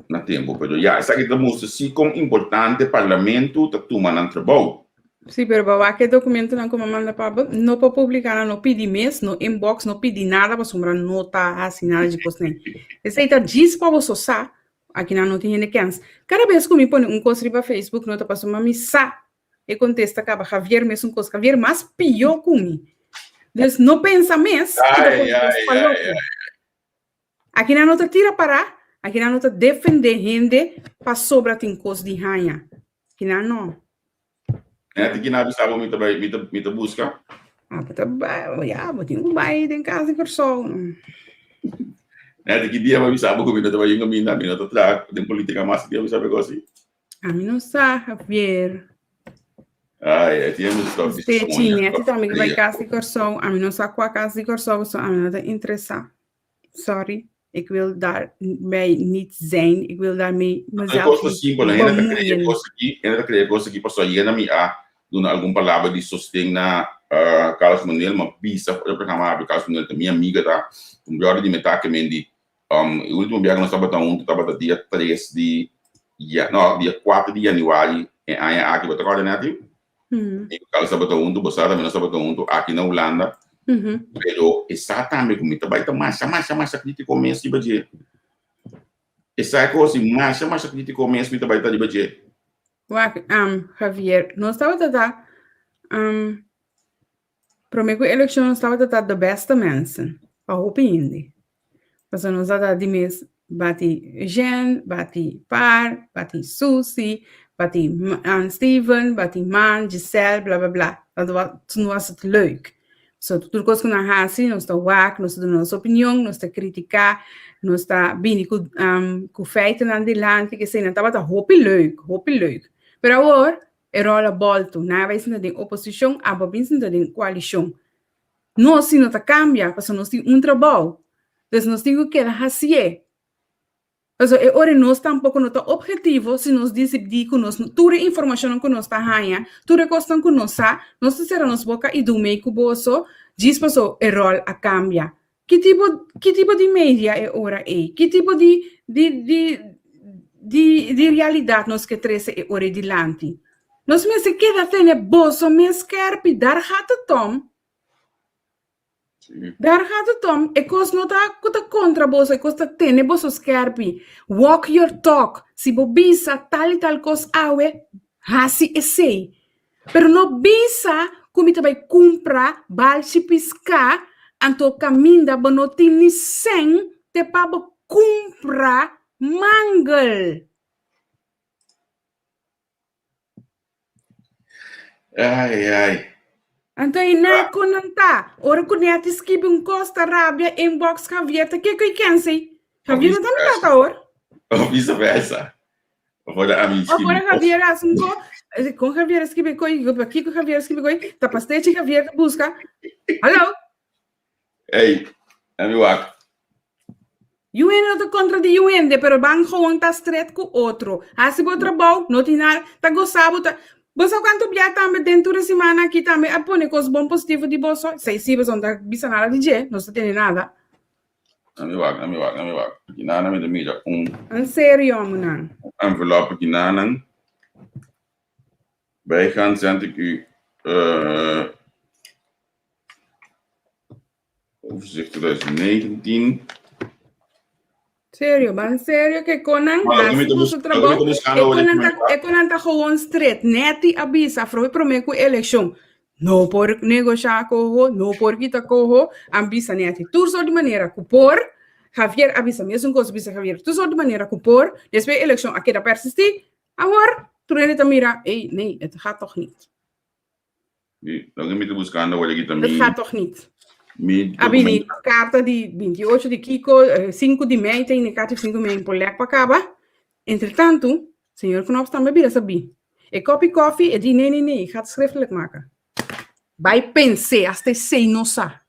na tempo pero já essa que mostra se como importante parlamento tá tomando trabalho. sim, pero para que documento não como manda para não para publicar, não pedi mês, não inbox, não pedi nada para sombra nota assim nada de coisa nem. Esse aí tá diz para você só aqui na não tem ninguém. Cada vez que me põe coisa para Facebook, nota para sombra me sa e contesta acaba Javier mesmo coisa Javier mais pior que mim. Então não pensa mês. Aqui na nota tira para, aqui na nota defender gente para sobra tem coisa de ranha. Aqui na não. Tem que nada sabe me busca. Ja, maar die bij den casa que só. Tem que dia vai sabe como ainda trabalhando mina tá de política mais dia sabe assim. A mim não sabe, Javier. Temos só Você tinha, você também vai casa de corção. A mim não sabe qual casa de corção, só a mim não tá interessado. Sorry. Ik wil daar bij niet zijn. Ik wil daarmee mezelf niet bemoeien. En dat creëert coisa que passou aí na minha dona alguma palavra de sostém na Carlos Manuel, uma pista para programar Carlos Manuel minha amiga tá um melhor de metade que mendi o último viagem nós estava dia 3 de dia 4 de januário em aqui para coordenativo e Carlos estava junto você também nós estava junto aqui na Holanda. Pero exatamente como está vai mais crítico mesmo de budget. Essa coisa mais crítico mesmo está vai estar de budget. Javier, nós estava tata prometo eleição nós estava tata de beste mensen. Para opinião. Mas nós tata de mês bati Jean, bati Par, bati Susie, bati Steven, bati Man, Giselle, bla bla bla. Dat was het leuk. So, tudo coisa que nós fazemos, nós está wak, nós damos nossa opinião, nós está criticar, nós está bem com feito na delante, que sei, não estava tá hopi leuk. Pero agora, rola volta, na vez não tem oposição, a vez não tem coalição. Nós se não tá cambia, porque nós temos trabalho, então nós temos que fazer. Also, ora nós tampouco não está objetivo, se nós decidimos que nós toda a informação que nós está ganhando, toda a questão que nós será nossa boca e do meio que bolso, diz para o rol a cambia. Que tipo de mídia é ora aí? Que tipo de realidade nós que trece é ora adiante? Nós me se queda tendo bolso, me scarpi, dar rato tom. Daar gaat het om. Ik was not contra bolsa, ik was dat tene boso scherpi. Walk your talk. Si bo bisa tal y tal cos awe, hasi esei. Pero no bisa kumita bay kumpra, balsi piska, anto kaminda bonotin ni seng, te pa bo kumpra mangel. Ai. Então, na conanta, ora que net esquibe Costa Rábia, inbox Javier, que cansei. Javier não tá na hora. Ou vice-versa. Vou dar a minha Agora Javier assunto, com Javier esquibe coi, aqui com Javier esquibe coi, tá pastete Javier busca. Alô? Ei, é meu ac. UN não contra de UN, pero bang gewoon tá stret com outro. Assim o trabalho, não tem nada, tá gostado, tá. Você quanto dia também dentro da semana aqui também a pôr coisas bom positivo de bolso. Sei se você não tá bisa nada de je, não se tem nada. É meu ac. Aqui na me demira Em sério, mano. envelope aqui na. Wij gaan zenden u overzicht 2019. Sério, bem sério que Conan o trabalho é Conan tá gewoon straight, neti abisa, foi prometo eleição. Não por negociar com não por quitar com ambisa neti. Tudo de maneira que por Javier abisa mesmo coisa abisa Javier. Tudo de maneira que por depois eleição aqui da persistir. Agora, tu ainda mira, ei, nee, het gaat toch niet. Dan moet je buscando wat ik também. Het gaat toch niet. Abili, carta de 28 de Kiko, 5 de mei, tem negativo 5 de mei por lek para acaba. Entretanto, senhor Knops também vira saber. E copy coffee, e die nee, gaat schriftelijk maken. Bij pensei, até sei não sa.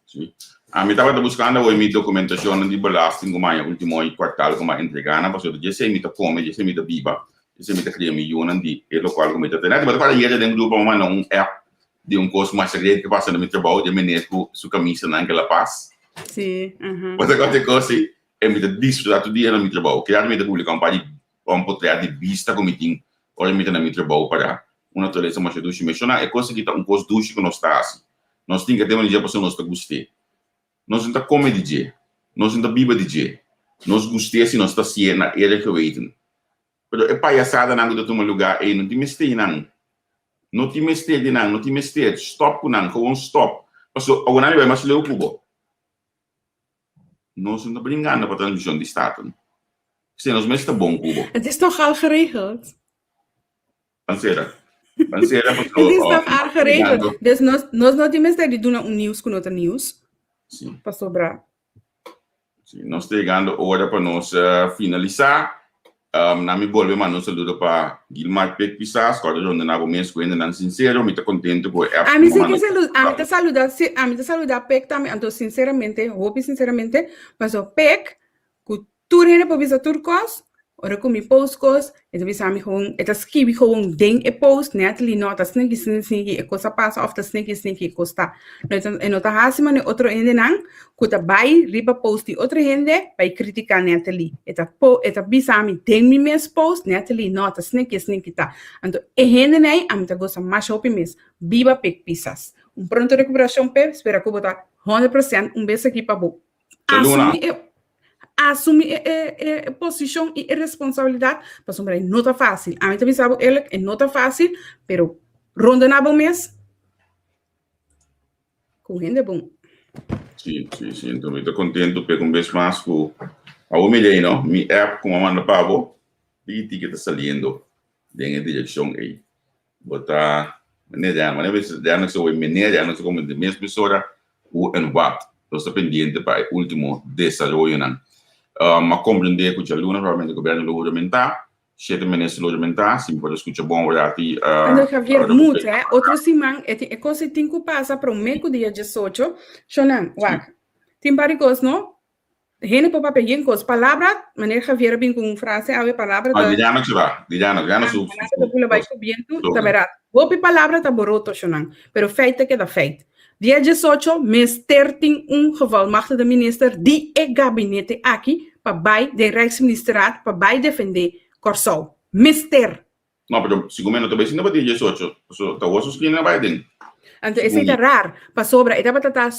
Sim. A mim estava buscando a minha documentação de belasting como a último quartal como a entregana, porque eu disse me come, disse me biba, disse me criar milhões de e local como está tendo. Mas para ir dentro do grupo uma app de curso mais segredo que passa no meu trabalho de maneira que sua camisa naquela paz. Sim. Mas agora coisa é me desfrutar todo dia no meu trabalho. Criar me publicar um portrait de vista como tem, olha me no meu trabalho para uma natureza mais doce mencionar é coisa que tá coisa doce que nós está assim. Nós tem que ter uma dia para nós está gostei. Nós não está come DJ, nós não está biba DJ, nós gostei se nós está se na era que weten. Pero é palhaçada não do teu lugar e não te mestei não. Não te mestei de não te mestei. Stop com não, gewoon stop. Mas o não vai mais leu cubo. Nós não está brincando para a transmissão de staten. Se nós mesmo está bom cubo. Het is toch al geregeld? Pansera. Het is toch al geregeld. Dus nós não temos de doen nieuws com outra news. Sim. Para sobrar. Sim, nós estamos chegando a hora para nós finalizar. Na minha bolsa, mas nós saludo para Guilmar Peck Pissas, que eu não vou mesmo ainda não sincero, me está contente com a A mim se saludar Peck também, então sinceramente, mas o Peck, que tu rende para visar turcos, ora com me post cos, então visar me gewoon, então escrevi gewoon ding e post, net ali não, tá sneaky, e coisa passa, of tá sneaky, costa. Então, e não tá assim, mas outro ainda não, que tá vai, riba post de outra gente, vai criticar net ali. Então visar me ding me mes post, net ali não, tá sneaky, tá. Então, e gente nem, a mim tá gosta mais shopping mes, biba Peck Pissas. Pronto recuperação, Peck, espera que eu botar 100%, beijo aqui para bo. Assumir a posição e a responsabilidade, mas não está fácil. A mim também sabe, não está fácil, mas ronda na bom mês, com gente bom. Sim, então estou contente com um vez mais com a humilhei, não? Minha app com a manda pavo, e que está saindo dentro da direção aí. Botar, mas não é só o maneira, não é como de mesma pessoa, o enquanto, estou pendiente para o último desenvolvimento, não. Ma compreender que a luna provavelmente o governo lo aumentar, se o ministro lo aumentar, se pode escutar bom orati. Quando Javier muito, outro semana, é coisa que tem que passar para o meio dia 18, Shonan, wak, tem várias não? Gente para pegar coisas, palavra, maneira Javier bem com frase, a palavra. Já não se vai, já não se vai. Não vai subindo, tá verá. Ouve palavra tá boroto, Shonan, pero feita que dá feito. Dia 18, minister tem gevolmachtigde de minister die gabinete aqui para vai de Rijksministeraat para vai defender Corsol. Minister. Não, mas segundo eu também não vai dia 18, tá o osso que não vai dentro. Então isso é raro, para sobra, eta batata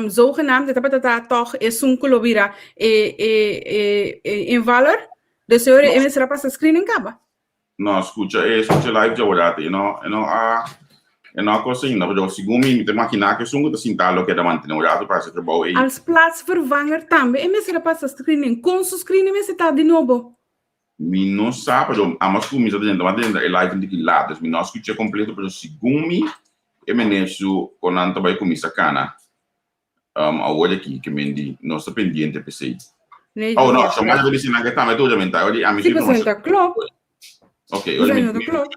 zogenaamd, eta batata toch is um colobira in valor, de senhor e será para screening caba. Não, escuta live de orati, não coisa ainda, mas segundo me tem máquina que sungo tá sentado que é da manter orati para se trabalhar aí. Als plaatsvervanger também, e será para screening, com su screening me está de novo. Mi não sabe, mas como me está dizendo, mas dentro é live de que lado, me não escuta completo, mas segundo me e menesu con anta vai comisa cana agora aqui que mendi nosso pendiente PC. Oh no, chamada de vicina que tá mas tudo mental. Olha, a mim Sim, você tá claro. Ok, olha Você tá claro.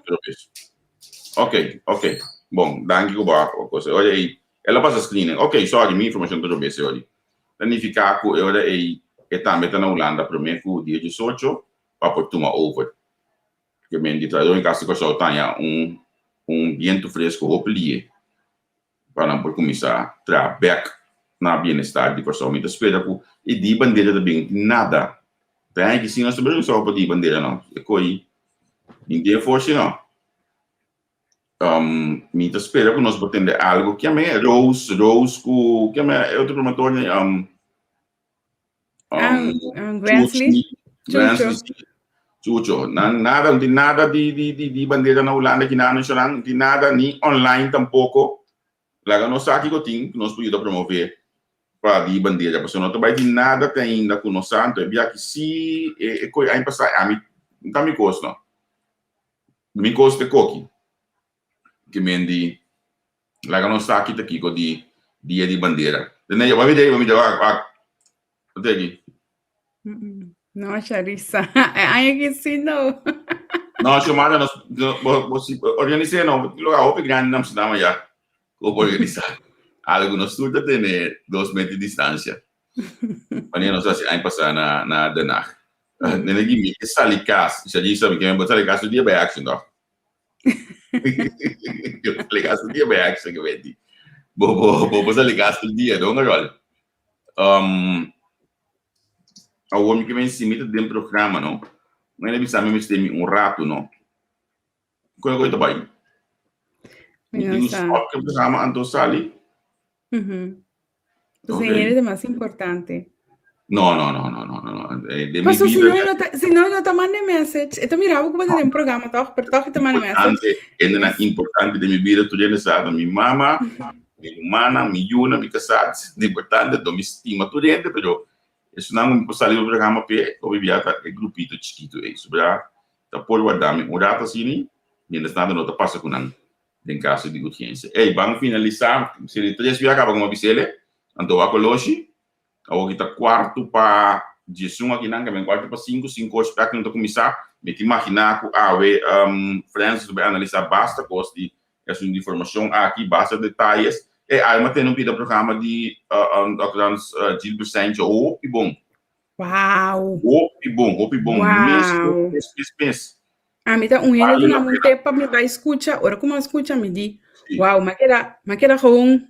Ok. Bom, danke ko ba coisa. Olha aí, ela passa screening. Ok, sorry, minha informação tudo bem, olha. Danificar ko olha aí, que tá meta na Holanda primeiro com dia 18 para por tomar over. Que mendi trabalhou em casa com só tanya vento fresco hoplie para por começar tra back na bem-estar de pessoa. Me espera ko e di bandeira de bem nada. Tem que sim nós sabemos só para di bandeira não. É coi ninguém força não. Me espera que nós botemos algo que é Rose que é outro promotor Gransley. Chucho, não tem nada de bandeira na Holanda que não tem nada nem online tampouco. Lá nós aqui que nós podemos promover para de bandeira, porque não vai ter nada que ainda com nós santo, é bem que se aí passar a mim não me custa, me custa coque que mendi lá nós aqui com dia de bandeira. Daí eu vai ver aqui. Não, Charissa. Ai, que sim, não. Não, chamada nós organizei não, lugar open grande não se dá já. Como organizar? Algo nós tudo tem 2 metros de distância. Mas nós assim aí passar na Denach. Nem que me sali casa, já disse que me botar casa dia by action não. Eu falei casa dia by action que vendi. Vou fazer casa dia, não agora. O homem que vem se mete dentro do programa, não? Não é necessário me ter rato, não? Qual é a coisa vai? Tem que o programa antes sali. Entonces, ele é mais importante. No. Mas se não te manda message, então mira, vou fazer um programa, tá? Pero te manda message. É importante de minha vida, tu já sabe, minha mama, minha irmã, minha yuna, minha casada, é importante, do me estima tu dentro, pero isso não é sair do programa pe, ou vivia é grupito chiquito, é isso, tá? Tá por guardar um rato assim, e ainda está não tá passa com não, em caso de urgência. Ei, vamos finalizar, se ele 3 dias acaba com uma bicele, então vai colocar ou que tá quarto para 11 aqui não, que vem quarto para 5 horas para que não tá começar, me te imaginar que Francis vai analisar basta coisa de essa informação aqui, basta detalhes, e aí mas tem um vídeo programa de Gilbert Sainz, e bom. Uau! E bom. Uau! Mês. A mim tá ano que não tempo para me vai escutar, ora como escuta me di. Uau, mas queda com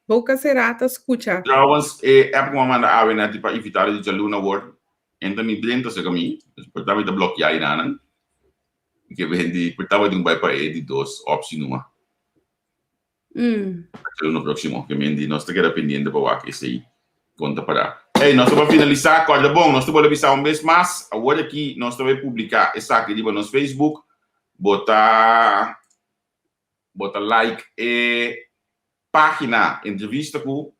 boca serata escuta. Trouwens, heb ik me aan de AWNet para evitar de Jaluna word. En dan niet blind als ik hem portava de bloquear dan. Ik heb die portava de bij para de 2 optie numa. No próximo, que me di nós te pendiente para que esse conta para. Ei, nós vamos finalizar, corda bom, nós vamos avisar vez mais. Agora aqui nós vamos publicar essa aqui no nosso Facebook, botar like e página entrevista com,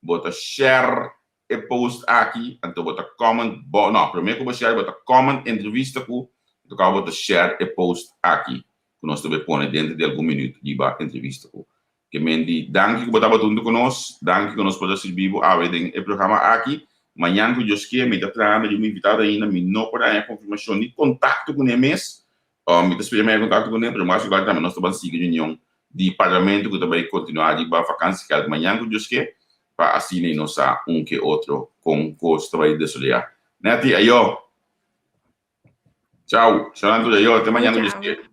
bota share e post aqui, então bota comment, não, primeiro que share, bota comment entrevista com, então bota share e post aqui, que nós vamos pôr dentro de algum minuto de entrevista com. Que mendi, danke que botava tudo conosco, danke que nós podemos servir a ver o programa aqui, amanhã que eu esqueci, me está trazendo, eu me invitado ainda, me não por aí confirmação de contato com ele mesmo, me está esperando contato com ele, mas agora também nós estamos seguindo reunião de parlamento que também continuar de vacância que amanhã que eu esqueci, para assim nós que outro com custo aí de solidar. Né, tia, eu. Tchau, até amanhã que eu esqueci.